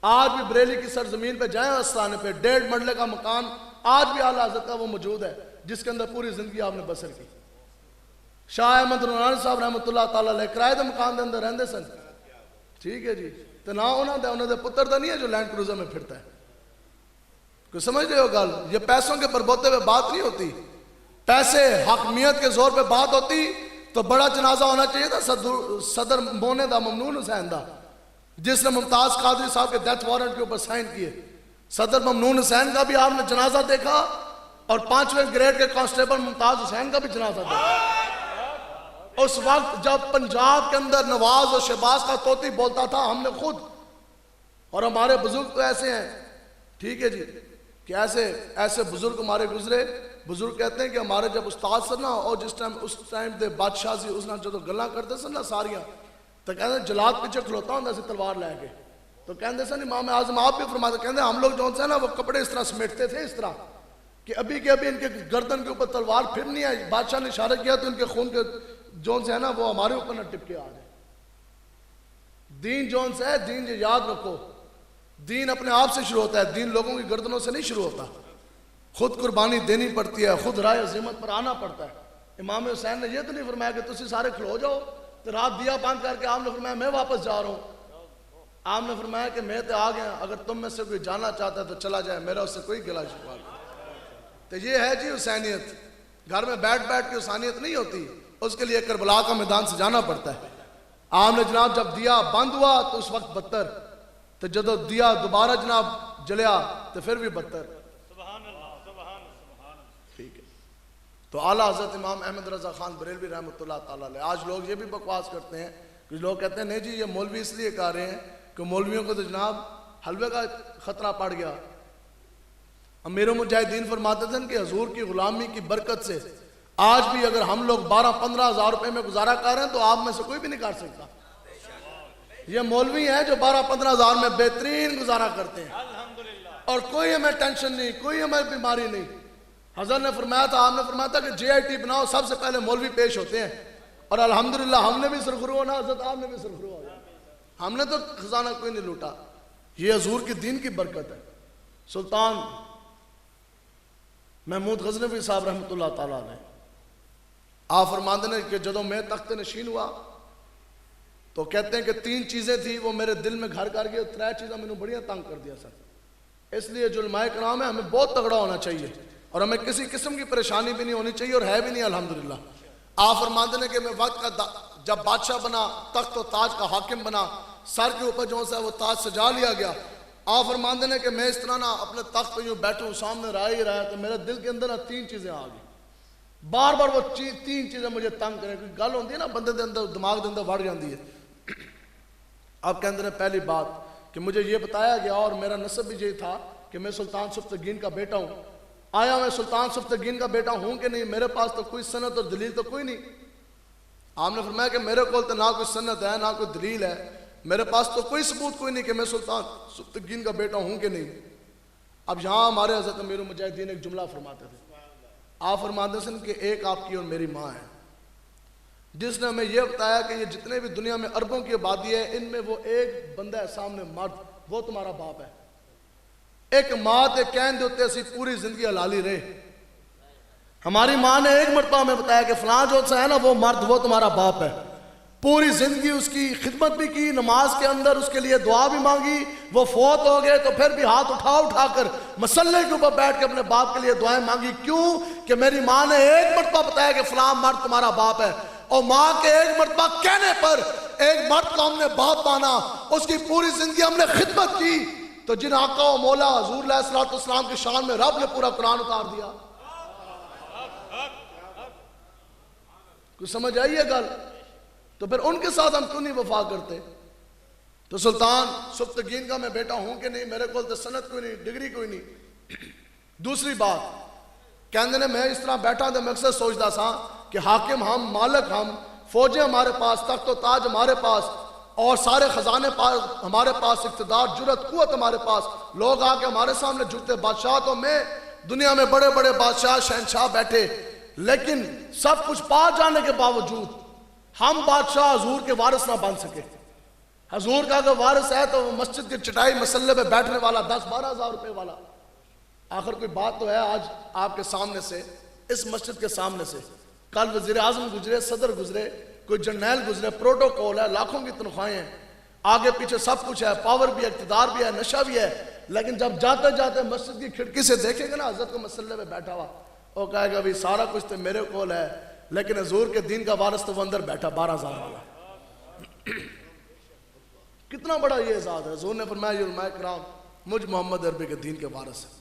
آج بھی بریلی کی سرزمین پہ جائیں استانے پہ 1.5 مرلے کا مکان آج بھی اعلیٰ حضرت کا وہ موجود ہے جس کے اندر پوری زندگی آپ نے بسر کی. شاہ احمد نورانی صاحب رحمۃ اللہ تعالیٰ علیہ کرائے دے مکان دے اندر رہندے سن. ٹھیک ہے جی، تو نہ انہوں دے پتر دا نہیں ہے جو لینڈ کروزر میں پھرتا ہے. کوئی سمجھ رہے ہو گل؟ یہ پیسوں کے بربوتے پہ بات نہیں ہوتی. پیسے حاکمیت کے زور پہ بات ہوتی تو بڑا جنازہ ہونا چاہیے تھا صدر مونے دا ممنون حسین دا، جس نے ممتاز قادری صاحب کے ڈیتھ وارنٹ کے اوپر سائن کیے. صدر ممنون حسین کا بھی آپ نے جنازہ دیکھا، اور 5ویں گریڈ کے کانسٹیبل ممتاز حسین کا بھی جنازہ دیکھا. اس وقت جب پنجاب کے اندر نواز اور شہباز کا طوطی بولتا تھا، ہم نے خود اور ہمارے بزرگ تو ایسے ہیں، ٹھیک ہے جی، کہ ایسے بزرگ ہمارے گزرے. بزرگ کہتے ہیں کہ ہمارے جب استاد سن نا، اور اس ٹائم دے بادشاہ سی اس نے جدو گلاں کرتے سن نا ساریاں، تو کہتے ہیں جلاد پیچھے کھلوتا ہوں سی تلوار لے کے. تو کہتے سن امام اعظم آپ بھی فرماتے، کہتے ہیں ہم لوگ جو سے نا وہ کپڑے اس طرح سمیٹتے تھے اس طرح کہ ابھی کے ابھی ان کے گردن کے اوپر تلوار پھرنی ہے. بادشاہ نے اشارہ کیا تو ان کے خون کے جون سے ہے نا وہ ہمارے اوپر نہ ٹپ کے آ جائے. دین جون سے ہے، دین یہ یاد رکھو، دین اپنے آپ سے شروع ہوتا ہے، دین لوگوں کی گردنوں سے نہیں شروع ہوتا. خود قربانی دینی پڑتی ہے، خود رائے عظیمت پر آنا پڑتا ہے۔ امام حسین نے یہ تو نہیں فرمایا کہ تسی سارے کھلو جاؤ، تو رات دیا بند کر کے آپ نے فرمایا میں واپس جا رہا ہوں۔ آپ نے فرمایا کہ میں تو آ گیا، اگر تم میں سے کوئی جانا چاہتا ہے تو چلا جائے، میرا اس سے کوئی گلا شکوا نہیں۔ تو یہ ہے جی حسینیت، گھر میں بیٹھ کے حسینیت نہیں ہوتی، اس کے لیے کربلا کا میدان سے جانا پڑتا ہے۔ آپ نے جناب جب دیا بند ہوا تو اس وقت بدتر، تو جب دیا دوبارہ جناب جلیا تو پھر بھی بدتر۔ ٹھیک ہے، تو اعلیٰ حضرت امام احمد رضا خان بریلوی رحمۃ اللہ تعالیٰ علیہ، آج لوگ یہ بھی بکواس کرتے ہیں، کچھ لوگ کہتے ہیں نہیں جی یہ مولوی اس لیے کہہ رہے ہیں کہ مولویوں کو تو جناب حلوے کا خطرہ پڑ گیا۔ امیر المجاہدین فرماتے تھے کہ حضور کی غلامی کی برکت سے آج بھی اگر ہم لوگ 12-15 ہزار روپے میں گزارا کر رہے ہیں تو آپ میں سے کوئی بھی نہیں کر سکتا۔ یہ مولوی ہیں جو 12-15 ہزار میں بہترین گزارا کرتے ہیں، اور کوئی ہمیں ٹینشن نہیں، کوئی ہمیں بیماری نہیں۔ حضرت نے فرمایا تھا، آپ نے فرمایا تھا کہ JIT بناؤ، سب سے پہلے مولوی پیش ہوتے ہیں، اور الحمدللہ ہم نے بھی سرخرو ہونا، حضرت آپ نے بھی سرخرو ہونا، ہم نے تو خزانہ کوئی نہیں لوٹا۔ یہ حضور کی دین کی برکت ہے۔ سلطان محمود غزنوی صاحب رحمۃ اللہ تعالیٰ نے آپ فرماتے ہیں کہ جدوں میں تخت نشین ہوا تو کہتے ہیں کہ 3 چیزیں تھی وہ میرے دل میں گھر کر گئی، 3 چیزیں میں نے بڑیاں تنگ کر دیا سر۔ اس لیے جو علماء کرام ہے ہمیں بہت تگڑا ہونا چاہیے، اور ہمیں کسی قسم کی پریشانی بھی نہیں ہونی چاہیے، اور ہے بھی نہیں الحمدللہ۔ آپ فرماتے ہیں کہ میں وقت کا جب بادشاہ بنا، تخت و تاج کا حاکم بنا، سر کے اوپر جو ہے وہ تاج سجا لیا گیا۔ آپ فرماتے ہیں کہ میں اس طرح نہ اپنے تخت پہ یوں بیٹھوں، سامنے رہا ہی رہا، تو میرے دل کے اندر نہ 3 چیزیں آ گئی، بار بار وہ 3 چیزیں مجھے تنگ کریں۔ کوئی گل ہوتی ہے نا بندے دے اندر، دماغ دے اندر وڑ جاتی ہے۔ آپ کہتے ہیں پہلی بات کہ مجھے یہ بتایا گیا، اور میرا نسب بھی یہی تھا کہ میں سلطان سبتگین کا بیٹا ہوں۔ آیا میں سلطان سبتگین کا بیٹا ہوں کہ نہیں؟ میرے پاس تو کوئی سند اور دلیل تو کوئی نہیں۔ آپ نے فرمایا کہ میرے کو تو نہ کوئی سند ہے نہ کوئی دلیل ہے، میرے پاس تو کوئی ثبوت کوئی نہیں کہ میں سلطان سبتگین کا بیٹا ہوں کہ نہیں۔ اب یہاں ہمارے حضرت امیر المجاہدین ایک جملہ فرماتے تھے، آپ فرماتے ہیں کہ ایک آپ کی اور میری ماں ہے، جس نے ہمیں یہ بتایا کہ یہ جتنے بھی دنیا میں اربوں کی آبادی ہے، ان میں وہ ایک بندہ ہے سامنے مرد، وہ تمہارا باپ ہے۔ ایک ماں تے کہن دیتے اسی پوری زندگی حلالی رہے۔ ہماری ماں نے ایک مرتبہ ہمیں بتایا کہ فلاں جو ہے نا وہ مرد، وہ تمہارا باپ ہے۔ پوری زندگی اس کی خدمت بھی کی، نماز کے اندر اس کے لیے دعا بھی مانگی، وہ فوت ہو گئے تو پھر بھی ہاتھ اٹھا کر مسلح کے اوپر بیٹھ کے اپنے باپ کے لیے دعائیں مانگی۔ کیوں کہ میری ماں نے ایک مرتبہ بتایا کہ فلاں مرد تمہارا باپ ہے، اور ماں کے ایک مرتبہ کہنے پر ایک مرد کو ہم نے باپ مانا، اس کی پوری زندگی ہم نے خدمت کی۔ تو جن آقا و مولا حضور علیہ الصلوۃ والسلام کی شان میں رب نے پورا قرآن اتار دیا۔ کچھ سمجھ آئی ہے گل؟ تو پھر ان کے ساتھ ہم کیوں نہیں وفا کرتے؟ تو سلطان سبتگین کا میں بیٹا ہوں کہ نہیں؟ میرے کو تو سند کوئی نہیں، ڈگری کوئی نہیں۔ دوسری بات کہنے نے میں اس طرح بیٹھا تھا، میں اکثر سوچتا تھا کہ حاکم ہم، مالک ہم، فوجیں ہمارے پاس، تخت و تاج ہمارے پاس، اور سارے خزانے ہمارے پاس، اقتدار، جرأت، قوت ہمارے پاس، لوگ آ کے ہمارے سامنے جھکتے، بادشاہ تو میں، دنیا میں بڑے بڑے بادشاہ شہنشاہ بیٹھے، لیکن سب کچھ پا جانے کے باوجود ہم بادشاہ حضور کے وارث نہ بن سکے۔ حضور کا اگر وارث ہے تو وہ مسجد کے چٹائی مسلح پہ بیٹھنے والا 10-12 ہزار روپے والا، آخر کوئی بات تو ہے آج آپ کے سامنے سے، اس مسجد کے سامنے سے۔ کل وزیر اعظم گزرے، صدر گزرے، کوئی جرنیل گزرے، پروٹوکول ہے، لاکھوں کی تنخواہیں ہیں، آگے پیچھے سب کچھ ہے، پاور بھی ہے، اقتدار بھی ہے، نشہ بھی ہے، لیکن جب جاتے جاتے مسجد کی کھڑکی سے دیکھیں گے نا حضرت کو مسلح پہ بیٹھا ہوا، وہ کہے گا بھی سارا کچھ تو میرے کول ہے، لیکن حضور کے دین کا وارث تو وہ اندر بیٹھا 12 ہزار والا۔ کتنا بڑا یہ اعزاز ہے۔ حضور نے فرمایا یہ علماء کرام مجھ محمد عربی کے دین کے وارث ہیں۔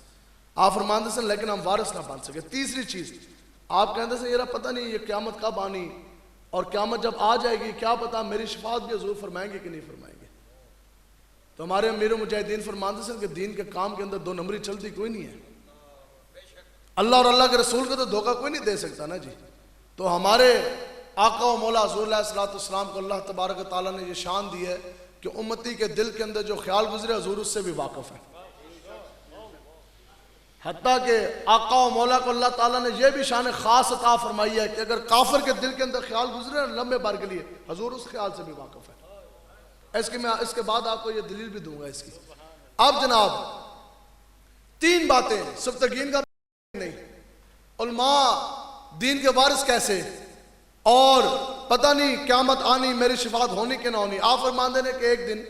آپ فرماتے ہیں لیکن ہم وارث نہ بن سکے۔ تیسری چیز آپ کہتے ہیں یہ پتہ نہیں یہ قیامت کب آنی، اور قیامت جب آ جائے گی کیا پتہ میری شفاعت بھی حضور فرمائیں گے کہ نہیں فرمائیں گے۔ تو ہمارے امیر مجاہدین فرماتے ہیں کہ دین کے کام کے اندر 2 نمبری چلتی کوئی نہیں ہے۔ اللہ اور اللہ کے رسول کو تو دھوکہ کوئی نہیں دے سکتا نا جی۔ تو ہمارے آقا و مولا حضور علیہ الصلوۃ والسلام کو اللہ تبارک و تعالیٰ نے یہ شان دی ہے کہ امتی کے دل کے اندر جو خیال گزرے حضور اس سے بھی واقف ہے۔ حتیٰ کہ آقا و مولا کو اللہ تعالیٰ نے یہ بھی شان خاص عطا فرمائی ہے کہ اگر کافر کے دل کے اندر خیال گزرے لمبے بار کے لیے حضور اس خیال سے بھی واقف ہے۔ میں اس کے بعد آپ کو یہ دلیل بھی دوں گا اس کی۔ اب جناب 3 باتیں سبتگین کا علماء دین کے وارث کیسے، اور پتہ نہیں قیامت آنی میری شفاعت ہونی کہ نہ ہونی. آپ فرمان دینے کہ ایک دن،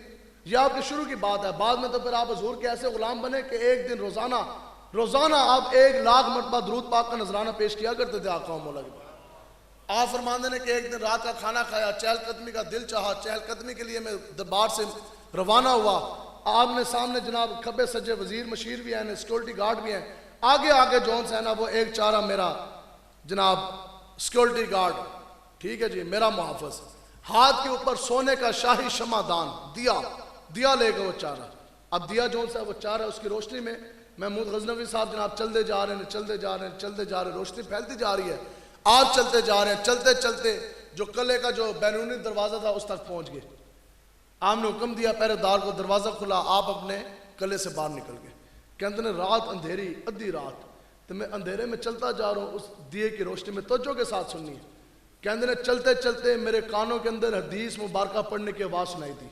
یہ آپ کی شروع کی بات ہے، بعد میں تو پھر آپ حضور کے ایسے غلام بنے کہ ایک دن روزانہ آپ 1,00,000 مرتبہ درود پاک کا نذرانہ پیش کیا کرتے تھے آقا و مولا کے پاس. آپ فرمان دینے کہ ایک دن رات کا کھانا کھایا، چہل قدمی کا دل چاہا، چہل قدمی کے لیے میں دربار سے روانہ ہوا. آپ نے سامنے جناب کھبے سجے وزیر مشیر بھی ہیں، سیکورٹی گارڈ بھی ہیں، آگے جون سے ہے نا وہ ایک چارہ میرا جناب سیکورٹی گارڈ، ٹھیک ہے جی، میرا محافظ، ہاتھ کے اوپر سونے کا شاہی شمع دان دیا لے گا وہ چارہ. اب دیا جون سے وہ چارہ، اس کی روشنی میں محمود غزنوی صاحب جناب چلتے جا رہے ہیں، روشنی پھیلتی جا رہی ہے. آپ چلتے جا رہے ہیں، چلتے جو قلعے کا جو بیرونی دروازہ تھا اس تک پہنچ گئے. آپ نے حکم دیا پہرے دار کو، دروازہ کھلا، آپ اپنے قلعے سے باہر نکل گئے. کہتے ہیں رات اندھیری، ادھی رات، تو میں اندھیرے میں چلتا جا رہا ہوں، اس دیے کی روشنی میں توجہ کے ساتھ سننی ہے. کہتے ہیں چلتے میرے کانوں کے اندر حدیث مبارکہ پڑھنے کی آواز سنائی تھی.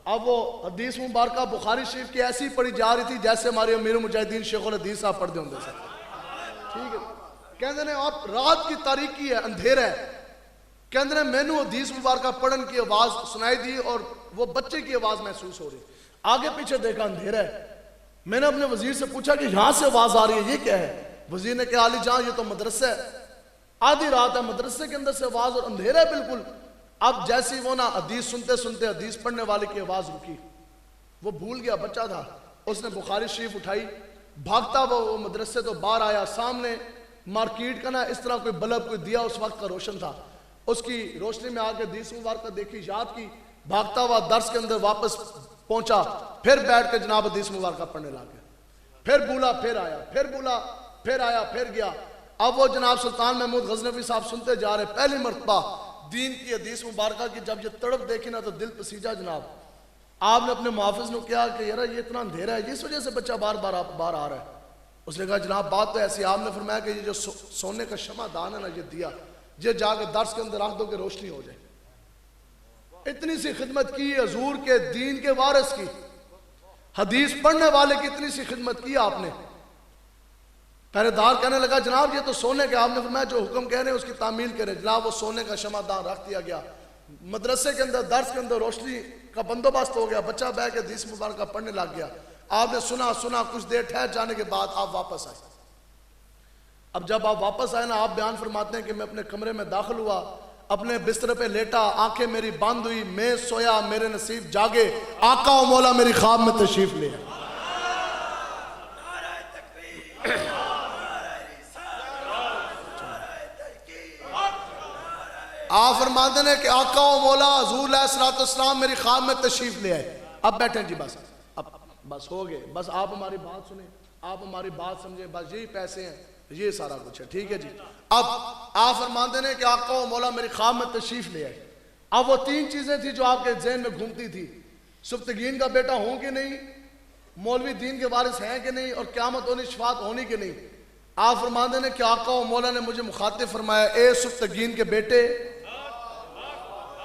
اب وہ حدیث مبارکہ بخاری شریف کی ایسی پڑھی جا رہی تھی جیسے ہمارے امیر المجاہدین شیخ الحدیث صاحب پڑھ دے ہوں گے. ٹھیک ہے، کہتے ہیں آپ رات کی تاریکی ہے، اندھیرا ہے. کہتے ہیں میں نے حدیث مبارکہ پڑھن کی آواز سنائی دی اور وہ بچے کی آواز محسوس ہو رہی. آگے پیچھے دیکھا اندھیرا ہے. میں نے اپنے وزیر سے پوچھا کہ یہاں سے آواز آ رہی ہے، یہ کیا ہے؟ وزیر نے کہا علی جان یہ تو مدرسہ ہے، آدھی رات ہے، مدرسے کے اندر سے آواز اور اندھیرا ہے بالکل. اب جیسی وہ نا حدیث سنتے حدیث پڑھنے والے کی آواز رکی. وہ بھول گیا، بچہ تھا، اس نے بخاری شریف اٹھائی، بھاگتا وہ مدرسے تو باہر آیا. سامنے مارکیٹ کا نا اس طرح کوئی بلب، کوئی دیا اس وقت کا روشن تھا، اس کی روشنی میں آگے حدیث مبارکہ دیکھی، یاد کی، بھاگتا ہوا درس کے اندر واپس پہنچا، پھر بیٹھ کے جناب حدیث مبارکہ پڑھنے لگا. پھر بولا، پھر آیا، پھر بولا، پھر آیا، پھر گیا. اب وہ جناب سلطان محمود غزنوی صاحب سنتے جا رہے. پہلی مرتبہ دین کی حدیث مبارکہ کی جب یہ تڑپ دیکھی نا تو دل پسیجا جناب. آپ نے اپنے محافظ نے کہا کہ یار یہ اتنا اندھیرا ہے، اس وجہ سے بچہ بار بار آ رہا ہے. اس نے کہا جناب بات تو ایسی. آپ نے فرمایا کہ یہ جو سونے کا شمع دان ہے نا، یہ دیا، یہ جا کے درس کے اندر رکھ دو کہ روشنی ہو جائے. اتنی سی خدمت کی حضور کے دین کے وارث کی، حدیث پڑھنے والے کی اتنی سی خدمت کی آپ نے. پہرے دار کہنے لگا جناب یہ تو سونے کے، آپ نے فرمایا جو حکم کہہ رہے ہیں اس کی تعمیل کریں. جناب وہ سونے کا شمع دان رکھ دیا گیا. مدرسے کے اندر درس کے اندر روشنی کا بندوبست ہو گیا. بچہ بیٹھ کے حدیث مبارکہ پڑھنے لگ گیا. آپ نے سنا کچھ دیر ٹھہر جانے کے بعد آپ واپس آئے. اب جب آپ واپس آئے نا، آپ بیان فرماتے ہیں کہ میں اپنے کمرے میں داخل ہوا، اپنے بستر پہ لیٹا، آنکھیں میری بند ہوئی، میں سویا، میرے نصیب جاگے، آقا و مولا میری خواب میں تشریف لے. آپ فرماتے ہیں کہ آقا و مولا حضور علیہ الصلوۃ والسلام میری خواب میں تشریف لے آئے. اب بیٹھیں جی، بس ہو گئے، بس آپ ہماری بات سنیں، آپ ہماری بات سمجھیں، بس یہی پیسے ہیں، یہ سارا کچھ ہے. ٹھیک ہے جی. اب آپ فرماتے ہیں کہ آقا و مولا میری خواب میں تشریف لے آئے. اب وہ تین چیزیں تھی جو آپ کے ذہن میں گھومتی تھی: سفتگین کا بیٹا ہوں کہ نہیں، مولوی دین کے وارث ہیں کہ نہیں، اور قیامت ہونی، شفاعت ہونی کہ نہیں. آپ فرماتے ہیں کہ آقا و مولا نے مجھے مخاطب فرمایا، اے سفتگین کے بیٹے،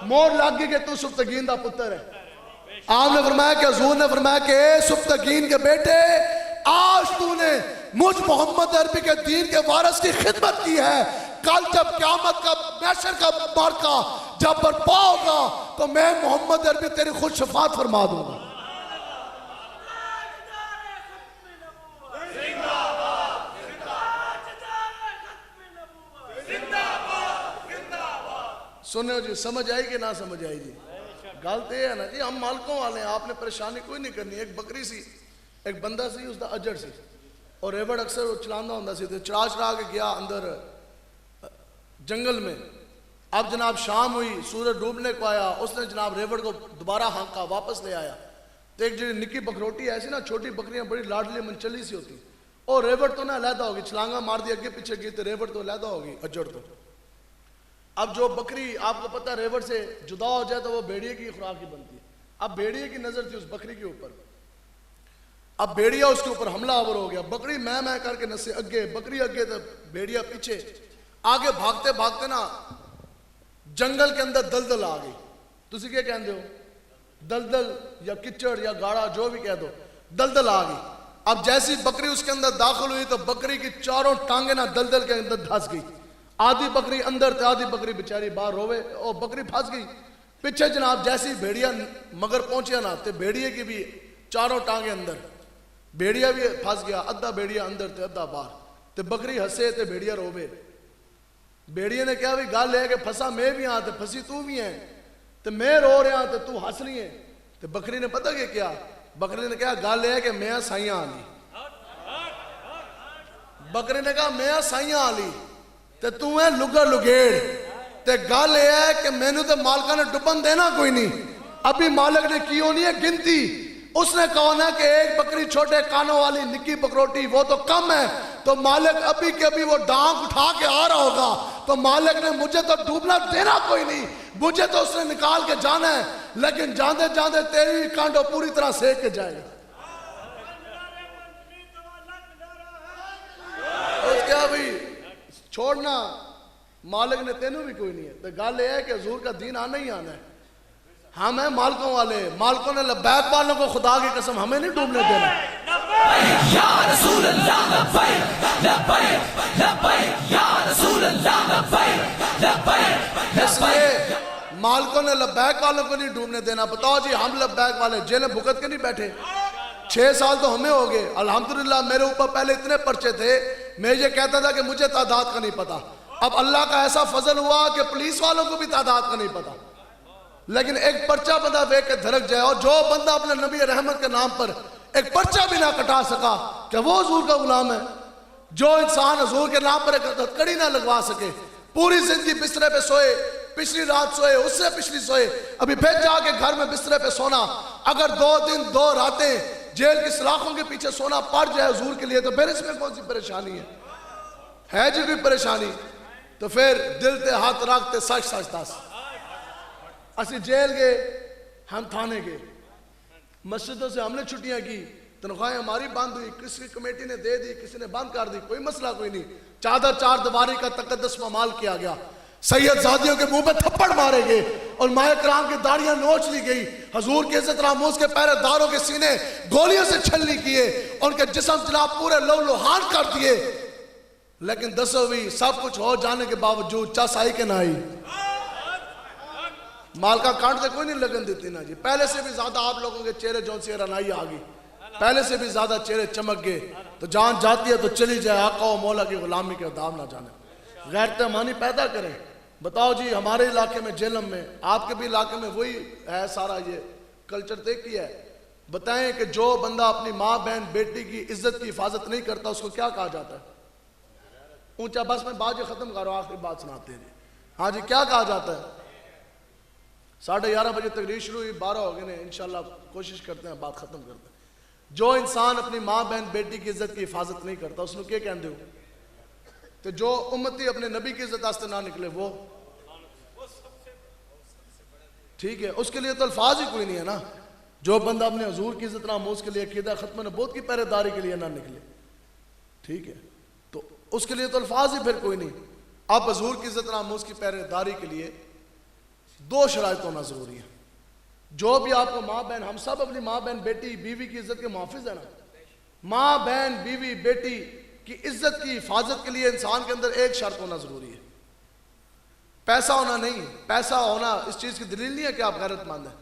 مور لگ گئی کہ تو سفتگین دا پتر ہے. آپ نے فرمایا کہ حضور نے فرمایا کہ اے سفتگین کے بیٹے، آج تو نے مجھ محمد عربی کے دین کے وارث کی خدمت کی ہے. کل جب قیامت کا محشر کا معرکہ جب برپا ہوگا تو میں محمد عربی تیری خود شفاعت فرما دوں گا. سنو جی، سمجھ آئی کہ نہ سمجھ آئی جی؟ گل تو یہ ہے نا جی، ہم مالکوں والے ہیں، آپ نے پریشانی کوئی نہیں کرنی. ایک بکری سی، ایک بندہ سی، اس دا اجڑ سی، اور ریوڑ اکثر وہ چلانا ہوندہ سی، تو چڑا کے گیا اندر جنگل میں. اب جناب شام ہوئی، سورج ڈوبنے کو آیا، اس نے جناب ریوڑ کو دوبارہ ہانکا، واپس لے آیا. تو ایک جو نکی بکروٹی ایسی نا، چھوٹی بکریاں بڑی لاڈلی منچلی سی ہوتی، اور ریوڑ تو نہ علیحدہ ہوگی، چھلانگا مار دی اگے پیچھے گئی تو ریوڑ تو علیحدہ ہوگی، اجڑ تو. اب جو بکری آپ کو پتہ ریوڑ سے جدا ہو جائے تو وہ بھیڑیے کی خوراک ہی بنتی ہے. اب بھیڑیے کی نظر تھی اس بکری کے اوپر. اب بھیڑیا اس کے اوپر حملہ آور ہو گیا. بکری میں کر کے نسے اگے، بکری اگے تو بھیڑیا پیچھے. آگے بھاگتے بھاگتے نا جنگل کے اندر دلدل آ گئی. تسی کیا کہندے ہو؟ دلدل یا کچڑ یا گاڑا جو بھی کہہ دو، دلدل آ گئی. اب جیسی بکری اس کے اندر داخل ہوئی تو بکری کی چاروں ٹانگیں نہ دلدل کے اندر دھس گئی. آدھی بکری اندر تھی, آدھی بکری بیچاری باہر روے, اور بکری پھنس گئی. پیچھے جناب جیسی بھیڑیا مگر پہنچیا نہ تے بھیڑیے کی بھی چاروں ٹانگیں اندر, بھیڑیا بھی پھنس گیا, ادھا بھیڑیا اندر تے ادھا باہر. تے بکری ہسے تے بھیڑیا روے. بھیڑیے نے کہا بھی گل ہے کہ پھنسا میں بھی ہاں تے پھنسی تو بھی ہے, تے میں رو رہا تے تو ہنس رہی ہے. تے بکری نے پتہ کیا, بکری نے کہا گل ہے کہ میں سائیاں آلی. بکری نے کہا میں سائیاں آلی تے تو ہے لگا لگیڑ. تے گل ہے کہ میں نے تے مالکہ نے ڈبن دینا کوئی نہیں, ابھی مالک نے کی ہونی ہے گنتی. اس نے کہا نا کہ ایک بکری چھوٹے کانوں والی نکی بکروٹی وہ تو کم ہے, تو مالک ابھی کے ابھی وہ ڈانگ اٹھا کے آ رہا ہوگا, تو مالک نے مجھے تو ڈوبنا دینا کوئی نہیں, مجھے تو اس نے نکال کے جانا ہے, لیکن جاندے جاندے تیری کانڈو پوری طرح سیک کے جائے گا. اس کیا بھی چھوڑنا, مالک نے تینوں بھی کوئی نہیں ہے. تو گل یہ ہے کہ حضور کا دین آنا ہی آنا ہے. ہم ہیں مالکوں والے, مالکوں نے لبیک والوں کو خدا کی قسم ہمیں نہیں ڈوبنے دینا. یا رسول اللہ لبیک لبیک لبیک یا رسول اللہ لبیک لبیک. اس لیے مالکوں نے لبیک والوں کو نہیں ڈوبنے دینا. بتاؤ جی ہم لبیک والے جیلیں بھگت کے نہیں بیٹھے, 6 سال تو ہمیں ہو گئے الحمدللہ. میرے اوپر پہلے اتنے پرچے تھے, میں یہ کہتا تھا کہ مجھے تعداد کا نہیں پتا. اب اللہ کا ایسا فضل ہوا کہ پولیس والوں کو بھی تعداد کا نہیں پتا, لیکن ایک پرچہ بندہ دیکھ کے دھڑک جائے. اور جو بندہ اپنے نبی رحمت کے نام پر ایک پرچہ بھی نہ کٹا سکا کہ وہ حضور کا غلام ہے. جو انسان حضور کے نام پر ایک کڑی نہ لگوا سکے, پوری زندگی بسترے پہ سوئے, پچھلی رات سوئے, اس سے پچھلی سوئے, ابھی پھر جا کے گھر میں بسترے پہ سونا, اگر 2 دن 2 راتیں جیل کی سلاخوں کے پیچھے سونا پڑ جائے حضور کے لیے, تو پھر اس میں کون سی پریشانی ہے جی کوئی پریشانی؟ تو پھر دل تے ہاتھ رکھتے سچ سچ دس. اسی جیل گئے, ہم تھانے گئے, مسجدوں سے ہم نے چھٹیاں کی, تنخواہیں ہماری بند ہوئی, کسی کمیٹی نے دے دی, کسی نے بند کر دی, کوئی مسئلہ کوئی نہیں. چادر 4 دیواری کا تقدس پامال کیا گیا, سید زادیوں کے منہ پہ تھپڑ مارے گئے, اور ماہ کرام کی داڑیاں نوچ لی گئی, حضور کے عزت ناموس کے پہرے داروں کے سینے گولیوں سے چھلنی کیے, ان کے جسم جناب پورے لو لوہان کر دیے. لیکن دسو بھی سب کچھ ہو جانے کے باوجود چس آئی کہ نہ آئی؟ مالکہ کانٹ سے کوئی نہیں لگن دیتی نا جی. پہلے سے بھی زیادہ آپ لوگوں کے چہرے جون سی رنائی آ گئی, پہلے سے بھی زیادہ چہرے چمک گئے. تو جان جاتی ہے تو چلی جائے, آقا و مولا کی غلامی کے دام نہ جانے. غیرت ایمانی پیدا کریں. بتاؤ جی ہمارے علاقے میں جہلم میں, آپ کے بھی علاقے میں وہی ہے سارا یہ کلچر طے کیا ہے. بتائیں کہ جو بندہ اپنی ماں بہن بیٹی کی عزت کی حفاظت نہیں کرتا اس کو کیا کہا جاتا ہے؟ اونچا بس میں بات ختم کرو, آخری بات سناتے ہیں جی. ہاں جی کیا کہا جاتا ہے؟ 11:30 بجے تقریر شروع ہوئی, 12 ہو گئے ہیں, انشاءاللہ کوشش کرتے ہیں بات ختم کرتے ہیں. جو انسان اپنی ماں بہن بیٹی کی عزت کی حفاظت نہیں کرتا اس نے کیا کہندے ہو؟ تو جو امتی اپنے نبی کی عزت واسطے نہ نکلے وہ ٹھیک ہے, اس کے لیے تو الفاظ ہی کوئی نہیں ہے نا. جو بندہ اپنے حضور کی عزت ناموس کے لیے عقیدہ ختم نبوت کی پہرے داری کے لیے نہ نکلے, ٹھیک ہے, تو اس کے لیے تو الفاظ ہی پھر کوئی نہیں. اب حضور کی عزت ناموس کی پہرے داری کے لیے 2 شرائط ہونا ضروری ہے. جو بھی آپ کو ماں بہن, ہم سب اپنی ماں بہن بیٹی بیوی کی عزت کے محافظ ہیں نا. ماں بہن بیوی بیٹی کی عزت کی حفاظت کے لیے انسان کے اندر ایک شرط ہونا ضروری ہے. پیسہ ہونا نہیں, پیسہ ہونا اس چیز کی دلیل نہیں ہے کہ آپ غیرت مند ہیں.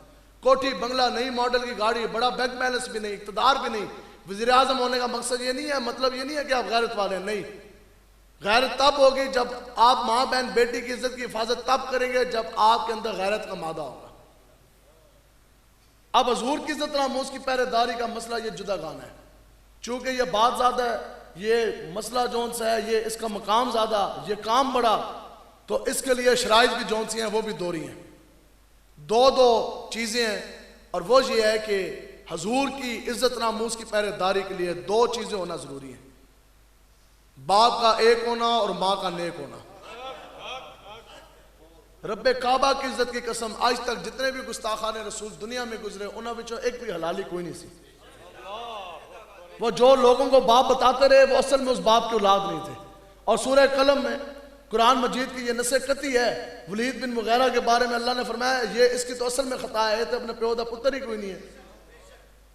کوٹھی بنگلہ نئی ماڈل کی گاڑی, بڑا بینک بیلنس بھی نہیں, اقتدار بھی نہیں, وزیر اعظم ہونے کا مقصد یہ نہیں ہے, مطلب یہ نہیں ہے کہ آپ غیرت والے ہیں. نہیں, غیرت تب ہوگی جب آپ ماں بہن بیٹی کی عزت کی حفاظت تب کریں گے جب آپ کے اندر غیرت کا مادہ ہوگا. اب حضور کی عزت ناموس کی پہرے داری کا مسئلہ یہ جدا گانا ہے. چونکہ یہ بات زیادہ ہے, یہ مسئلہ جون سا ہے, یہ اس کا مقام زیادہ, یہ کام بڑا, تو اس کے لیے شرائط بھی جون سی ہیں وہ بھی دوری ہیں. 2 چیزیں ہیں, اور وہ یہ ہے کہ حضور کی عزت ناموس کی پہرے داری کے لیے 2 چیزیں ہونا ضروری ہیں. باپ کا ایک ہونا اور ماں کا نیک ہونا. رب کعبہ کی عزت کی قسم آج تک جتنے بھی گستاخان رسول دنیا میں گزرے انہوں وچوں ایک بھی حلالی کوئی نہیں سی. وہ جو لوگوں کو باپ بتاتے رہے وہ اصل میں اس باپ کی اولاد نہیں تھے. اور سورہ قلم میں قرآن مجید کی یہ نص قطعی ہے. ولید بن مغیرہ کے بارے میں اللہ نے فرمایا یہ اس کی تو اصل میں خطا ہے, تو اپنے پیو دا پتر ہی کوئی نہیں ہے.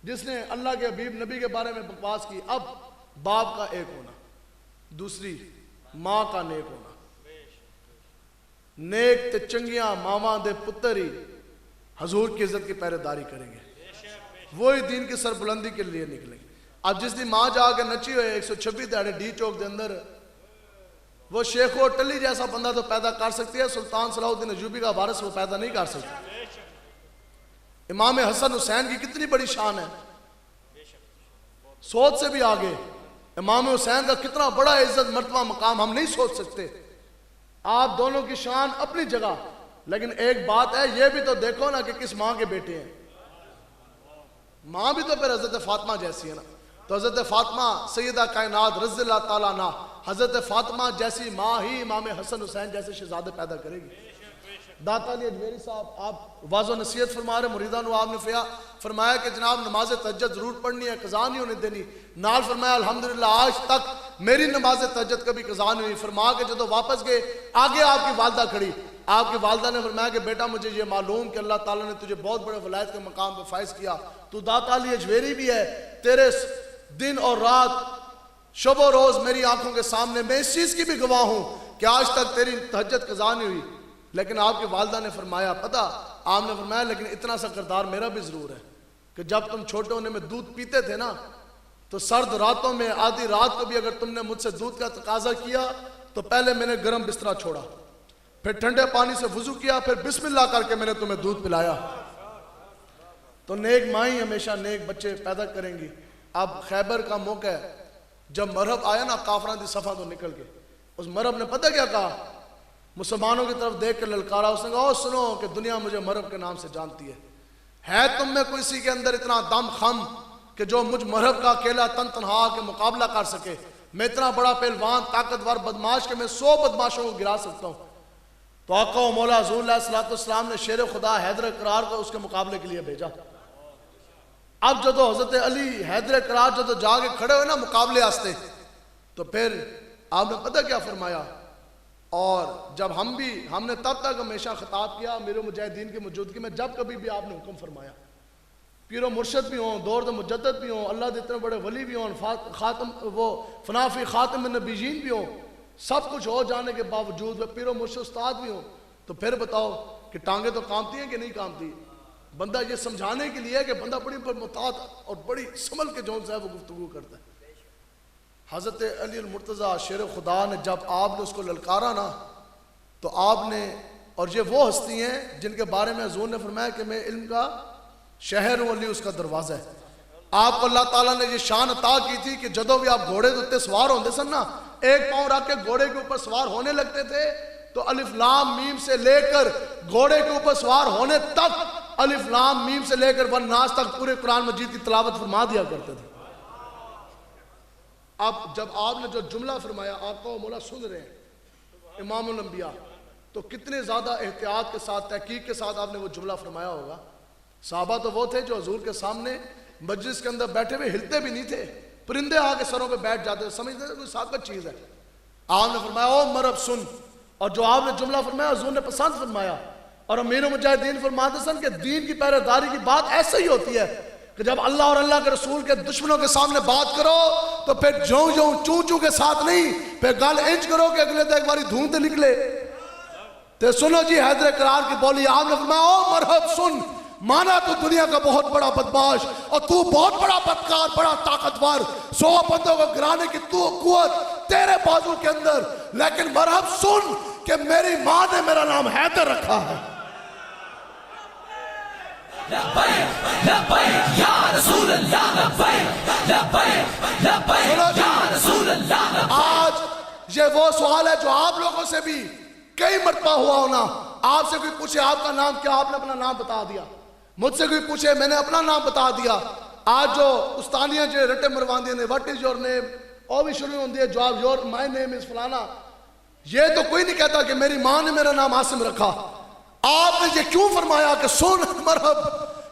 جس نے اللہ کے حبیب نبی کے بارے میں بکواس کی. اب باپ کا ایک ہونا, دوسری ماں کا نیک ہونا. نیک تے چنگیاں ماواں دے پتر ہی حضور کی عزت کی پہرے داری کریں گے, وہی دین کی سربلندی کے لیے نکلیں گے. اب جس دی ماں جا کے نچی ہوئے 126 دیہڑے ڈی چوک دے اندر, وہ شیخ و ٹلی جیسا بندہ تو پیدا کر سکتی ہے, سلطان صلاح الدین ایوبی کا وارث وہ پیدا نہیں کر سکتی. امام حسن حسین کی کتنی بڑی شان ہے, سوچ سے بھی آگے. امام حسین کا کتنا بڑا عزت مرتبہ مقام ہم نہیں سوچ سکتے. آپ دونوں کی شان اپنی جگہ, لیکن ایک بات ہے یہ بھی تو دیکھو نا کہ کس ماں کے بیٹے ہیں. ماں بھی تو پھر حضرت فاطمہ جیسی ہے نا. تو حضرت فاطمہ سیدہ کائنات رضی اللہ تعالیٰ عنہ, حضرت فاطمہ جیسی ماں ہی امام حسن حسین جیسے شہزادے پیدا کرے گی. داتا علی اجمیری صاحب آپ واضح و نصیحت فرما رہے, مریدان کو آپ نے فرمایا کہ جناب نماز تہجد ضرور پڑھنی ہے, قضا نہیں ہونے دینی. نال فرمایا الحمدللہ آج تک میری نماز تہجد کبھی قضا نہیں ہوئی. فرما کے جدو واپس گئے آگے آپ کی والدہ کھڑی, آپ کی والدہ نے فرمایا کہ بیٹا مجھے یہ معلوم کہ اللہ تعالیٰ نے تجھے بہت بڑے ولایت کے مقام پہ فائز کیا, تو داتا علی اجمیری بھی ہے, تیرے دن اور رات شب و روز میری آنکھوں کے سامنے, میں اس چیز کی بھی گواہ ہوں کہ آج تک تیری تہجد قضا نہیں ہوئی. لیکن آپ کی والدہ نے فرمایا پتہ, آپ نے فرمایا لیکن اتنا سا کردار میرا بھی ضرور ہے کہ جب تم چھوٹے ہونے میں دودھ پیتے تھے نا, تو سرد راتوں میں آدھی رات کو بھی اگر تم نے مجھ سے دودھ کا تقاضا کیا تو پہلے میں نے گرم بسترا چھوڑا, پھر ٹھنڈے پانی سے وضو کیا, پھر بسم اللہ کر کے میں نے تمہیں دودھ پلایا. تو نیک مائیں ہمیشہ نیک بچے پیدا کریں گی. اب خیبر کا موقع ہے, جب مرہب آیا نا کافران دی صفحہ تو نکل کے, اس مرہب نے پتہ کیا کہا, مسلمانوں کی طرف دیکھ کر للکارا. اس نے کہا او سنو کہ دنیا مجھے مرہب کے نام سے جانتی ہے تم میں کوئی سی کے اندر اتنا دم خم کہ جو مجھ مرہب کا اکیلا تن تنہا کے مقابلہ کر سکے؟ میں اتنا بڑا پہلوان طاقتور بدماش کہ میں 100 بدماشوں کو گرا سکتا ہوں. تو آقا و مولا حضور علیہ السلام نے شیر خدا حیدر قرار کو اس کے مقابلے کے لیے بھیجا. اب جدو حضرت علی حیدر قرار جدو جا کے کھڑے ہوئے نا مقابلے آستے, تو پھر آپ نے پتہ کیا فرمایا, اور جب ہم نے تب تک ہمیشہ خطاب کیا میرے مجاہدین کی موجودگی میں, جب کبھی بھی آپ نے حکم فرمایا, پیر و مرشد بھی ہوں, دور دے مجدد بھی ہوں, اللہ دے اتنے بڑے ولی بھی ہوں, فنافی خاتم النبیین بھی ہوں, سب کچھ ہو جانے کے باوجود وہ پیر و مرشد استاد بھی ہوں, تو پھر بتاؤ کہ ٹانگیں تو کامتی ہیں کہ نہیں کامتی؟ بندہ یہ سمجھانے کے لیے کہ بندہ بڑی محتاط اور بڑی سنبھل کے جون سے وہ گفتگو کرتا ہے. حضرت علی المرتضیٰ شیر خدا نے جب آپ نے اس کو للکارا نا, تو آپ نے, اور یہ وہ ہستی ہیں جن کے بارے میں حضور نے فرمایا کہ میں علم کا شہر ہوں, علی اس کا دروازہ ہے. آپ کو اللہ تعالیٰ نے یہ شان عطا کی تھی کہ جدو بھی آپ گھوڑے دے سوار ہوندے سن نا, ایک پاؤں رکھ کے گھوڑے کے اوپر سوار ہونے لگتے تھے تو الف لام میم سے لے کر گھوڑے کے اوپر سوار ہونے تک, الف لام میم سے لے کر والناس تک پورے قرآن مجید کی تلاوت فرما دیا کرتے تھے. اب جب آپ نے جو جملہ فرمایا, آقا و مولا سن رہے ہیں امام الانبیاء, تو کتنے زیادہ احتیاط کے ساتھ تحقیق کے ساتھ آپ نے وہ جملہ فرمایا ہوگا. صحابہ تو وہ تھے جو حضور کے سامنے مجلس کے اندر بیٹھے ہوئے ہلتے بھی نہیں تھے, پرندے آ کے سروں پہ بیٹھ جاتے, سمجھتے تھے کوئی ساکت چیز ہے. آپ نے فرمایا او مرب سن, اور جو آپ نے جملہ فرمایا حضور نے پسند فرمایا. اور امیر مجاہدین فرماتے سن کہ دین کی پہرے داری کی بات ایسے ہی ہوتی ہے کہ جب اللہ اور اللہ کے رسول کے دشمنوں کے سامنے بات کرو تو پھر چوں کے ساتھ نہیں, پھر گال انچ کرو کہ اگلے دے ایک باری دھونتے نکلے. تو سنو جی حیدر قرار کی بولی, آپ نے فرمایا او مرحب سن, مانا تو دنیا کا بہت بڑا بدماش اور تو بہت بڑا بدکار, بڑا طاقتور, 100 بندوں کو گرانے کی تو قوت تیرے بازو کے اندر, لیکن مرحب سن کہ میری ماں نے میرا نام حیدر رکھا ہے. لبیک لبیک یا رسول اللہ, لبیک لبیک لبیک یا رسول اللہ. آج یہ وہ سوال ہے جو آپ لوگوں سے بھی کئی مرتبہ ہوا ہونا. آپ سے کوئی پوچھے آپ کا نام کیا, آپ نے اپنا نام بتا دیا. مجھ سے کوئی پوچھے میں نے اپنا نام بتا دیا. آج جو استانیاں جو رٹے مروان دیے نے, وٹ از یور نیم, اور بھی شروع ہوندی ہے جواب یور مائی نیم از فلانا. یہ تو کوئی نہیں کہتا کہ میری ماں نے میرا نام عاصم رکھا. آپ نے یہ کیوں فرمایا کہ سن مرحب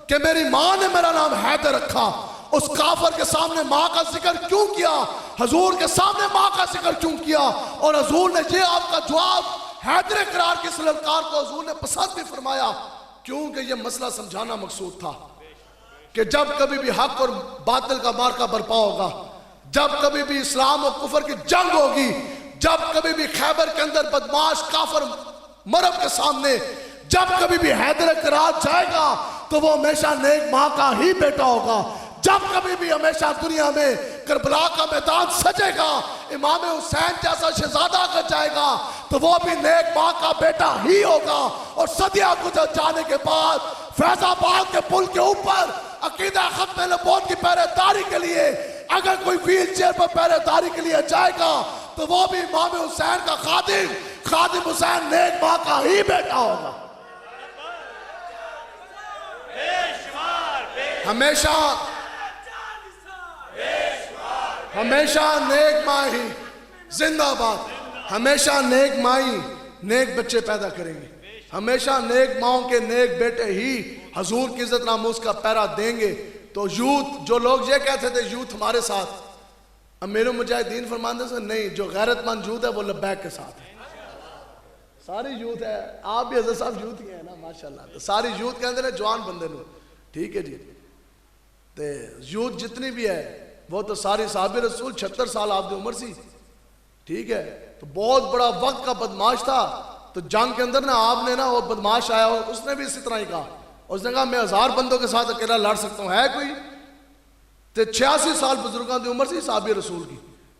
کہ میری ماں نے میرا نام حیدر رکھا؟ اس کافر کے سامنے ماں کا ذکر کیوں کیا, حضور کے سامنے ماں کا ذکر کیوں کیا؟ اور حضور نے یہ آپ کا جواب حیدر قرار کی اس للکار کو حضور نے پسند بھی فرمایا, کیونکہ یہ مسئلہ سمجھانا مقصود تھا. کہ جب کبھی بھی حق اور باطل کا مارکا برپا ہوگا، جب کبھی بھی اسلام اور کفر کی جنگ ہوگی، جب کبھی بھی خیبر کے اندر بدماش کافر مرب کے سامنے جب کبھی بھی حیدر کرات جائے گا تو وہ ہمیشہ نیک ماں کا ہی بیٹا ہوگا۔ جب کبھی بھی ہمیشہ دنیا میں کربلا کا میدان سجے گا، امام حسین جیسا شہزادہ اگر جائے گا تو وہ بھی نیک ماں کا بیٹا ہی ہوگا۔ اور صدیہ گزر جانے کے بعد فیض آباد کے پل کے اوپر عقیدہ ختم نبوت کی پہرے داری کے لیے اگر کوئی ویل چیئر پر پہرے داری کے لیے جائے گا تو وہ بھی امام حسین کا خادم حسین نیک ماں کا ہی بیٹا ہوگا۔ ہمیشہ نیک ماں ہی زندہ باد، ہمیشہ نیک ماں ہی نیک بچے پیدا کریں گے، ہمیشہ نیک ماؤں کے نیک بیٹے ہی حضور کی عزت ناموس کا پہرا دیں گے۔ تو یوتھ، جو لوگ یہ کہتے تھے یوتھ ہمارے ساتھ، امیر المجاہدین فرماندے سے نہیں، جو غیرت مند یوتھ ہے وہ لبیک کے ساتھ ہے۔ ساری یوتھ ہے، آپ بھی حضرت صاحب یوتھ ہی ہیں نا ماشاءاللہ، تو ساری یوتھ کے اندر ہے جوان بندے لو، ٹھیک ہے جی۔ تو یوتھ جتنی بھی ہے وہ تو ساری صحابہ رسول 76 سال آپ کی عمر سی، ٹھیک ہے، تو بہت بڑا وقت کا بدماش تھا۔ تو جنگ کے اندر نا آپ نے نا وہ بدماش آیا اور اس نے بھی اسی طرح ہی کہا، اس نے کہا میں 1000 بندوں کے ساتھ اکیلا لڑ سکتا ہوں، ہے کوئی؟ تو 86 سال بزرگاں کی عمر سی صحابہ رسول کی،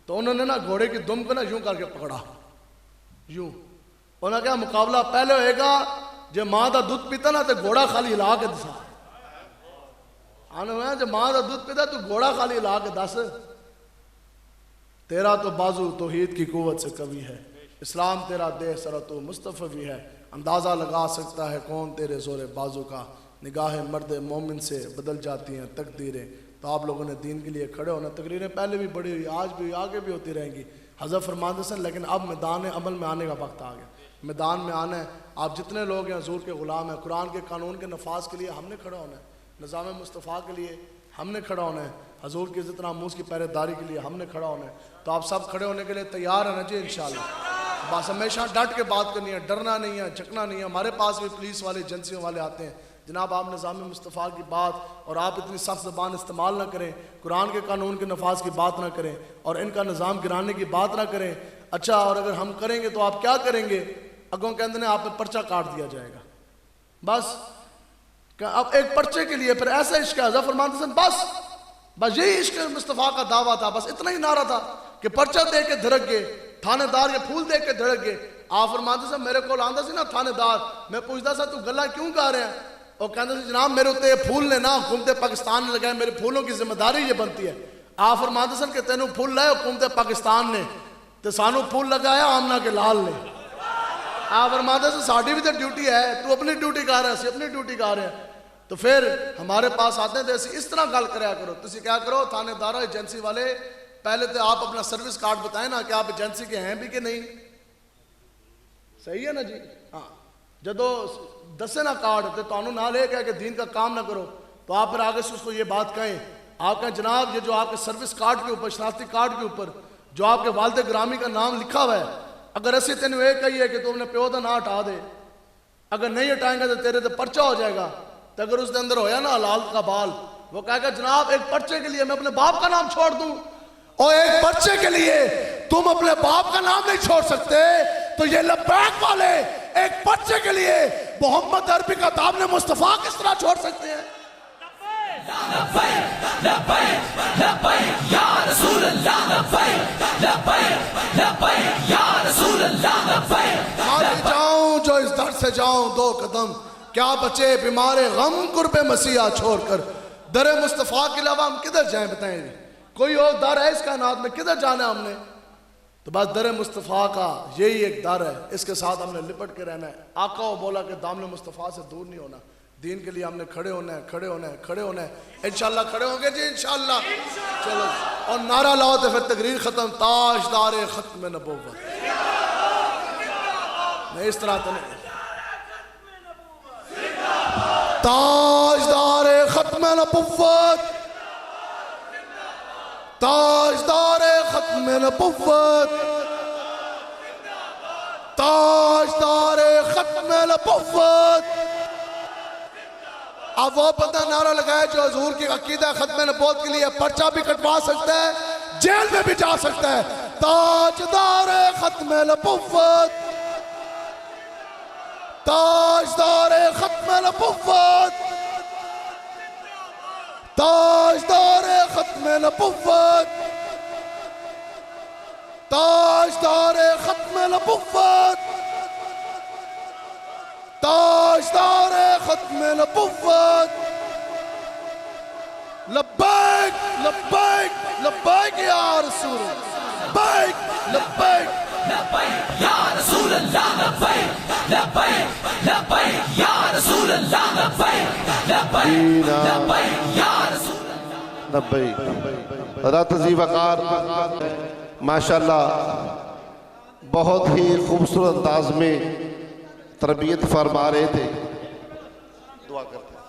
تو انہوں نے نا گھوڑے کی دم کو نا یوں کر کے پکڑا، یوں، انہوں نے کہا مقابلہ پہلے ہوئے گا جب ماں دا دودھ پیتا نا تو گھوڑا خالی ہلا کے دسا، آنا جب ماں دا دودھ پیتا تو گھوڑا خالی ہلا کے دس، تیرا تو بازو توحید کی قوت سے قوی ہے، اسلام تیرا دیہ سرت و مصطفی ہے، اندازہ لگا سکتا ہے کون تیرے زور بازو کا، نگاہ مرد مومن سے بدل جاتی ہیں تقدیریں۔ تو آپ لوگوں نے دین کے لیے کھڑے ہونا، تقریریں پہلے بھی بڑی ہوئی، آج بھی آگے بھی ہوتی رہیں گی، حضرت فرماتے ہیں، لیکن اب میدان عمل میں آنے کا وقت آ گیا، میدان میں آنا ہے۔ آپ جتنے لوگ ہیں حضور کے غلام ہیں، قرآن کے قانون کے نفاذ کے لیے ہم نے کھڑا ہونا ہے، نظام مصطفیٰ کے لیے ہم نے کھڑا ہونا ہے، حضور کی عزت ناموس کی پہرے داری کے لیے ہم نے کھڑا ہونا ہے۔ تو آپ سب کھڑے ہونے کے لیے تیار ہیں نا جی انشاءاللہ؟ بس ہمیشہ ڈٹ کے بات کرنی ہے، ڈرنا نہیں ہے، جھکنا نہیں ہے۔ ہمارے پاس بھی پولیس والے ایجنسیوں والے آتے ہیں، جناب آپ نظام مصطفیٰ کی بات اور آپ اتنی سخت زبان استعمال نہ کریں، قرآن کے قانون کے نفاذ کی بات نہ کریں اور ان کا نظام گرانے کی بات نہ کریں۔ اچھا، اور اگر ہم کریں گے تو آپ کیا کریں گے؟ اگوں کے اندر آپ پہ پرچہ کاٹ دیا جائے گا، بس اب ایک پرچے کے لیے پھر ایسا عشق ہے۔ حضرت فرماتے ہیں بس یہی عشق مصطفیٰ کا دعویٰ تھا، بس اتنا ہی نعرہ تھا کہ پرچہ دے کے دھڑک گئے، تھانے دار کے پھول دے کے دھڑک گئے۔ آپ فرماتے ہیں میرے کو آندا سی نا تھانے دار، میں پوچھتا سا تو گلا کیوں کہہ رہے ہیں؟ اور کہتے ہیں جناب میرے اتنے یہ پھول نے نا حکومت پاکستان نے لگائے، میرے پھولوں کی ذمہ داری یہ بنتی ہے۔ آپ فرماتے ہیں کہ تینوں پھول لائے حکومت پاکستان نے، تو سانوں پھول لگایا آمنہ کے لال نے۔ آپ فرماتے ہیں ساڑھی بھی تو ڈیوٹی ہے، تو اپنی ڈیوٹی کر رہے ہیں، اسی اپنی ڈیوٹی کر رہے ہیں۔ تو پھر ہمارے پاس آتے ہیں تو اس طرح گل کریا کرو، تسی کیا کرو تھانے دارہ ایجنسی والے، پہلے تو آپ اپنا سروس کارڈ بتائیں نا کہ آپ ایجنسی کے ہیں بھی کہ نہیں، صحیح ہے نا جی؟ ہاں، جدو دسے نا کارڈ تو تانوں نہ لے کہ دین کا کام نہ کرو، تو آپ پھر آگے سے اس کو یہ بات کہیں، آپ کہیں جناب یہ جو آپ کے سروس کارڈ کے اوپر، شناختی کارڈ کے اوپر جو آپ کے والد گرامی کا نام لکھا ہوا ہے، اگر ایسی تینوں یہ کہی ہے کہ تم نے پیو دا نہ ہٹا دے، اگر نہیں ہٹائیں گے تو تیرے تو پرچہ ہو جائے گا، تو اگر اس کے اندر ہویا نا حلال کا بال، وہ کہے گا جناب ایک پرچے کے لیے میں اپنے باپ کا نام چھوڑ دوں، اور ایک پرچے کے لیے تم اپنے باپ کا نام نہیں چھوڑ سکتے، تو یہ لبیک والے ایک پرچے کے لیے محمد عربی کا دامن مصطفیٰ کس طرح چھوڑ سکتے ہیں؟ لبیک لبیک لبیک یا رسول اللہ، لبیک لبیک لبیک یا رسول اللہ، لبیک ماری جاؤں جو اس در سے جاؤں دو قدم، کیا بچے بیمار غم قرب مسیح چھوڑ کر، در مصطفیٰ کے علاوہ ہم کدھر جائیں بتائیں گے؟ کوئی اور در ہے اس کائنات میں، کدھر جانا ہے ہم نے؟ تو بس در مصطفیٰ کا یہی ایک در ہے، اس کے ساتھ ہم نے لپٹ کے رہنا ہے۔ آقا و مولا کے دامن مصطفیٰ سے دور نہیں ہونا، دین کے لیے ہم نے کھڑے ہونا ہے، کھڑے ہونا ہے، کھڑے ہونا ہے، انشاءاللہ کھڑے ہوں گے جی انشاءاللہ۔ چلو اور نعرہ لاؤ تو پھر تقریر ختم، تاجدار ختم نبوت، نہیں اس طرح تو نہیں، تاجدار ختم نبوت، تاجدار ختم نبوت، تاجدار ختم نبوت، اب وہ بندہ نعرہ لگائے جو حضور کی عقیدہ ختم نبوت کے لیے پرچہ بھی کٹوا سکتا ہے، جیل میں بھی جا سکتا ہے۔ تاجدار ختم نبوت، تاجدار ختم نبوت، تاجدار ختم نبوت، تاجدار ختم نبوت، تاجدار ختم نبوت۔ لبیک لبیک لبیک یا رسول لبیک لبیک لبیک یا رسول اللہ لبیک لبیک لبیک یا رسول اللہ لبیک لبیک لبیک یا رسول اللہ لبیک۔ حضرت عزیز وقار ماشاءاللہ بہت ہی خوبصورت انداز میں تربیت فرما رہے تھے۔ دعا کرتے ہیں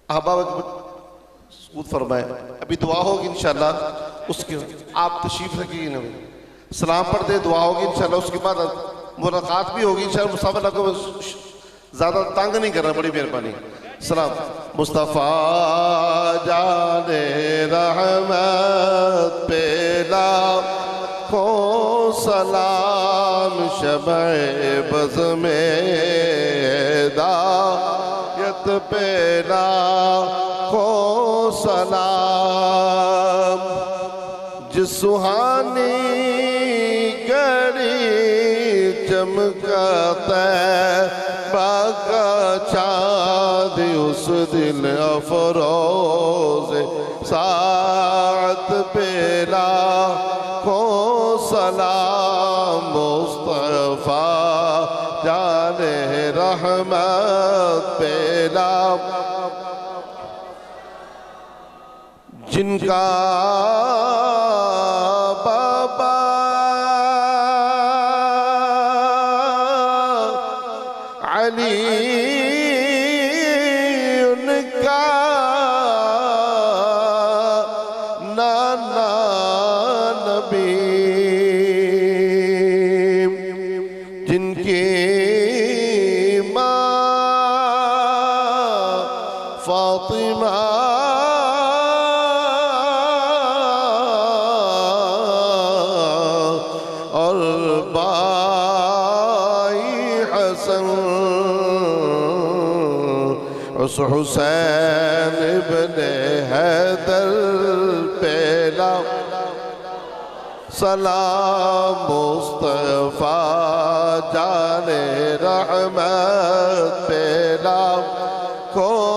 احباب سکوت فرمائے، ابھی دعا ہوگی انشاءاللہ، اس کے آپ تشریف رکھیے نا، سلام پڑھتے دعا ہوگی انشاءاللہ، اس کے بعد ملاقات بھی ہوگی انشاءاللہ۔ مصطفیٰ اللہ کو زیادہ تنگ نہیں کرنا، بڑی مہربانی۔ سلام مصطفیٰ جان رحمت پہ لاکھوں سلام، شمع بز میں ہدایت پہ لاکھوں سلام، جس سہانی گھڑی چمکتا ہے کا چاند، اس دل افروز ساعت پہ لاکھوں سلام، مصطفیٰ جان رحمت پہ لاکھوں، جن کا بابا علی ان کا نانا نبی، جن کی ماں فاطمہ اور بائی حسن، اس حسین ابن حیدر پہ سلام، مصطفیٰ جان رحمت پہ لاکھوں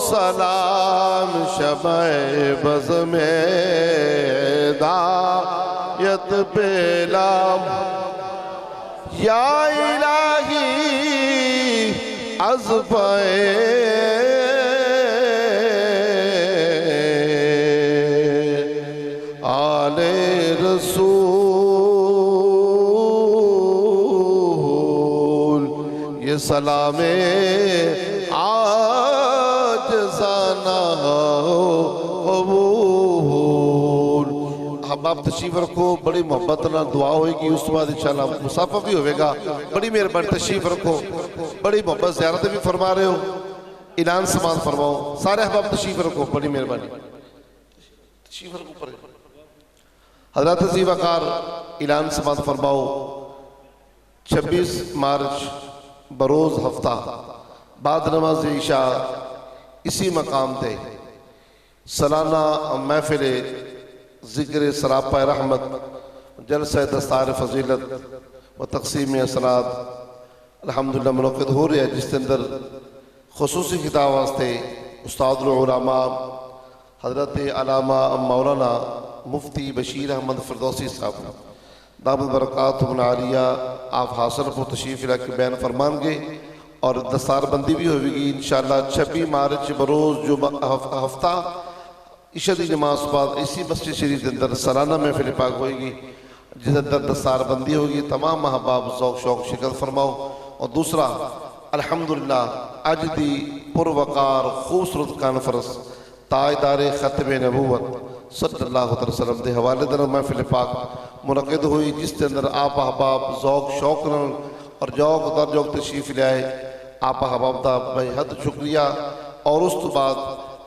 سلام، شمع بز میں ہدایت پہ لام، یا الہی از پائے آل رسول، یہ سلام عاجزانہ قبول۔ احباب تشریف رکھو، بڑی محبت نہ دعا ہوئے گی، اس بعد انشاءاللہ مصافحہ بھی ہوئے گا۔ بڑی مہربانی تشریف رکھو، بڑی محبت زیارت بھی فرما رہے ہو، اعلان سماعت فرماؤ، سارے احباب تشریف رکھو، بڑی مہربانی تشریف رکھو پڑے۔ حضرت عزیز وقار اعلان سماعت فرماؤ۔ 26 مارچ بروز ہفتہ بعد نماز عشاء اسی مقام تے سالانہ محفل ذکر سراپا رحمت، جلسہ دستار فضیلت و تقسیم اسراد الحمدللہ منعقد ہو رہا ہے، جس کے اندر خصوصی خطاب واسطے استاد العلماء حضرت علامہ مولانا مفتی بشیر احمد فردوسی صاحب دامت برکاتہم العالیہ آپ حاصل پر تشریف لا کے بیان فرمان گے، اور دستار بندی بھی ہوئے گی انشاءاللہ 26 مارچ بروز جو ہفتہ عشاء دی نماز بعد اسی مسجد شریف کے اندر سالانہ محفل پاک ہوئے گی، جس اندر دستار بندی ہوگی۔ تمام احباب ذوق شوق شکل فرماؤ۔ اور دوسرا الحمدللہ اج دی پروقار خوبصورت کانفرنس تاجدار ختم نبوت صلی اللہ علیہ وسلم دے حوالے در محفل پاک منعقد ہوئی، جس کے اندر آپ احباب ذوق شوق اور جوق در جوق تشریف لے آئے۔ آپ احباب دا بے حد شکریہ، اور اس تو بعد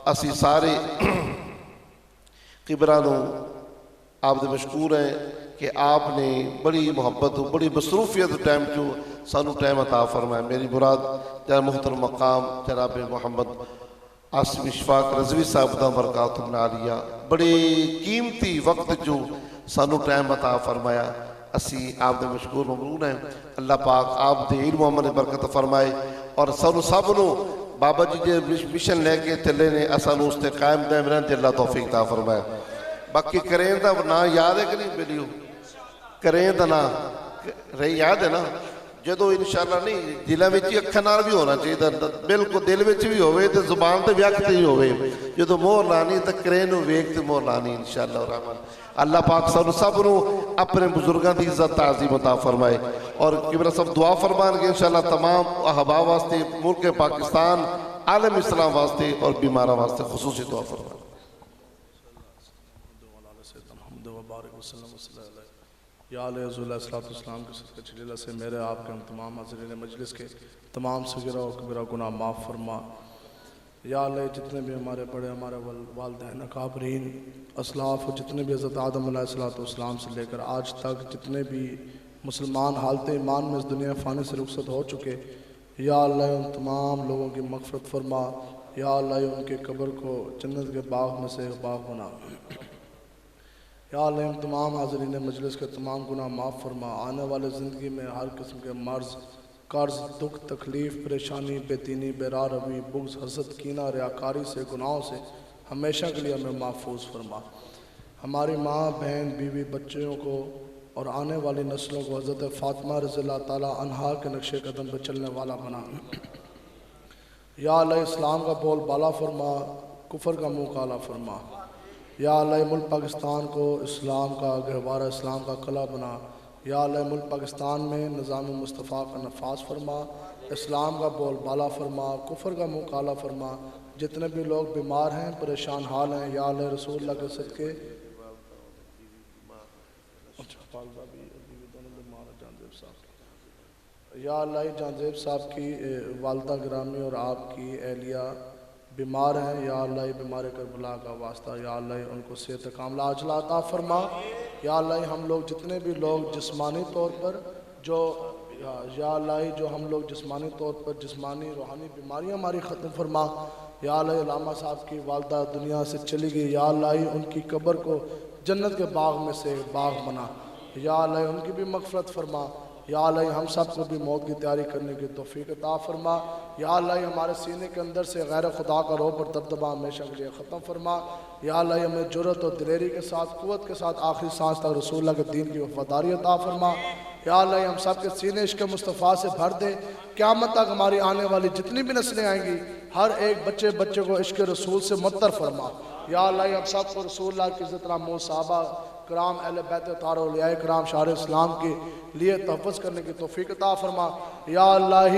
اسی سارے قبرہ نو آپ دے مشکور ہیں کہ آپ نے بڑی محبت بڑی مصروفیت ٹائم چو سانو ٹائم عطا فرمایا. میری مراد جناب محترم مقام جناب محمد آصف اشفاق رضوی صاحب دا برکاتہ عالیہ بڑے قیمتی وقت جو سانو ٹائم عطا فرمایا. اسی آپ دے مشکور ممنون ہیں. اللہ پاک آپ دے علم و عمل برکت فرمائے اور سانو سب نو بابا جی جے مشن لے کے چلے نے اسانو اس تے قائم دائم رہن تے اللہ توفیق عطا فرمائے. باقی کریں دا نا یاد ہے کہ نہیں بیلیو کریں دا نا رہی یاد ہے نا جدو انشاءاللہ نہیں دلہ وچی اکھا نار بھی ہونا چاہیے بالکل دل وچ بھی ہوئے تے زبان تے ویکھتے ہی ہوئے جدو مور لانی تے کریں نو ویک تے مور لانی انشاءاللہ الرحمن. اللہ پاک سب نو اپنے بزرگان دی عزت تعظیم عطا فرمائے اور قبلہ سب دعا فرمان گے انشاءاللہ تمام احباب واسطے ملک پاکستان عالم اسلام واسطے اور بیمارہ واسطے خصوصی دعا فرمائے. یا علیہ حضور علیہ السلام کے صدقہ جلیلہ سے میرے آپ کے ہم تمام حاضرین مجلس کے تمام صغیرہ و کبیرہ گناہ معاف فرما. یا علیہ جتنے بھی ہمارے بڑے ہمارے والدین اکابرین اسلاف جتنے بھی حضرت آدم علیہ السلام سے لے کر آج تک جتنے بھی مسلمان حالت ایمان میں اس دنیا فانی سے رخصت ہو چکے یا اللہ ان تمام لوگوں کی مغفرت فرما. یا اللہ ان کے قبر کو جنت کے باغ میں سے ایک باغ بنا. یا اللہ ہم تمام حاضرین مجلس کے تمام گناہ معاف فرما. آنے والے زندگی میں ہر قسم کے مرض قرض دکھ تکلیف پریشانی بے دینی بے راہ روی بغض حسد کینہ ریاکاری سے گناہوں سے ہمیشہ کے لیے ہمیں محفوظ فرما. ہماری ماں بہن بیوی بچوں کو اور آنے والی نسلوں کو حضرت فاطمہ رضی اللہ تعالی عنہا کے نقش قدم پہ چلنے والا بنا. یا اللہ اسلام کا بول بالا فرما کفر کا منہ کالا فرما. یا اللہ ملک پاکستان کو اسلام کا گہوارہ اسلام کا قلعہ بنا. یا اللہ ملک پاکستان میں نظام مصطفیٰ کا نفاذ فرما. اسلام کا بول بالا فرما کفر کا منہ کالا فرما. جتنے بھی لوگ بیمار ہیں پریشان حال ہیں یا اللہ رسول اللہ کے صدقے یا اللہ جانزیب صاحب کی والدہ گرامی اور آپ کی اہلیہ بیمار ہیں یا اللہ بیمار کربلا کا واسطہ یا اللہ ان کو صحت کاملہ عاجلہ عطا فرما. یا اللہ ہم لوگ جتنے بھی لوگ جسمانی طور پر جو یا اللہ جو ہم لوگ جسمانی طور پر جسمانی روحانی بیماریاں ہماری ختم فرما. یا اللہ علامہ صاحب کی والدہ دنیا سے چلی گئی یا اللہ ان کی قبر کو جنت کے باغ میں سے باغ بنا. یا اللہ ان کی بھی مغفرت فرما. یا اللہ ہم سب کو بھی موت کی تیاری کرنے کی توفیق عطا فرما. یا اللہ ہمارے سینے کے اندر سے غیر خدا کا روح پر دبدبہ ہمیشہ کے لیے ختم فرما. یا اللہ ہمیں جرأت اور دلیری کے ساتھ قوت کے ساتھ آخری سانس تک رسول اللہ کے دین کی وفاداری عطا فرما. یا اللہ ہم سب کے سینے عشق مصطفیٰ سے بھر دے. قیامت تک ہماری آنے والی جتنی بھی نسلیں آئیں گی ہر ایک بچے کو عشق رسول سے مطر فرما. یا اللہ ہم سب کو رسول اللہ کی عزت رحمت صحابہ کرام اہل بیت اطہار اولیاء کرام شاہر اسلام کے لیے تحفظ کرنے کی توفیق عطا فرما. یا اللہ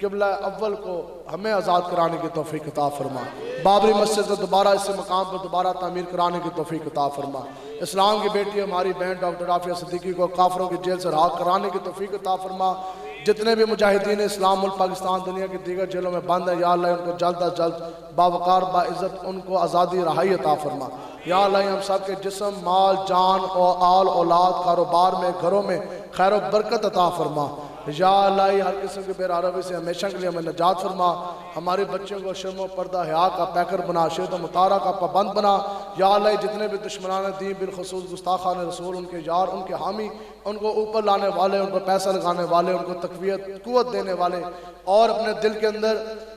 قبلہ اول کو ہمیں آزاد کرانے کی توفیق عطا فرما. بابری مسجد کو دوبارہ اس مقام پر دوبارہ تعمیر کرانے کی توفیق عطا فرما. اسلام کی بیٹی ہماری بہن ڈاکٹر عافیہ صدیقی کو کافروں کی جیل سے رہا کرانے کی توفیق عطا فرما. جتنے بھی مجاہدین اسلام ملک پاکستان دنیا کی دیگر جیلوں میں بند ہیں یا اللہ ان کو جلد از جلد باوقار باعزت ان کو آزادی رہائی عطا فرما. یا اللہ ہم سب کے جسم مال جان اور آل اولاد کاروبار میں گھروں میں خیر و برکت عطا فرما. یا اللہ ہر قسم کے بے روی سے ہمیشہ کے لیے ہمیں نجات فرما. ہمارے بچوں کو شرم و پردہ حیا کا پیکر بنا شہد و مطالعہ کا پابند بنا. یا اللہ جتنے بھی دشمنان دین بالخصوص گستاخان رسول ان کے یار ان کے حامی ان کو اوپر لانے والے ان کو پیسہ لگانے والے ان کو تقویت قوت دینے والے اور اپنے دل کے اندر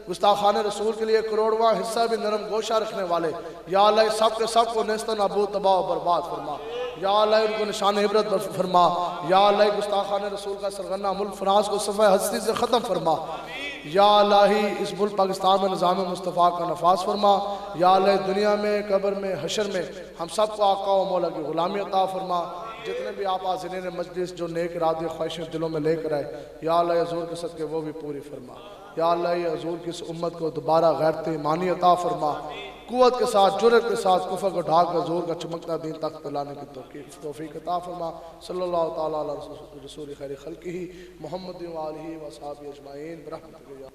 گستاخان رسول کے لیے کروڑواں حصہ بھی نرم گوشہ رکھنے والے یا اللہ سب کے سب کو نیست و نابود تباہ و برباد فرما. یا اللہ ان کو نشان عبرت فرما. یا اللہ گستاخان رسول کا سرغنہ ملک فرانس کو صفحہ ہستی سے ختم فرما. یا اللہ اس ملک پاکستان میں نظام مصطفیٰ کا نفاذ فرما. یا اللہ دنیا میں قبر میں حشر میں ہم سب کو آقا و مولا کی غلامی عطا فرما. جتنے بھی آپ حاضرین مجلس جو نیک ارادے خواہشیں دلوں میں لے کر آئے یا اللہ حضور کے صدقے وہ بھی پوری فرما. یا اللہ یہ حضور کی اس امت کو دوبارہ غیرت ایمانی عطا فرما. قوت کے ساتھ جرأت کے ساتھ کفر کو ڈھاک کر حضور کا چمکتا دین تک پلانے کی توفیق عطا فرما. صلی اللہ تعالیٰ علیہ رسول خیر خلقہ محمد و آلہ و صحابہ اجمعین برحمتک یا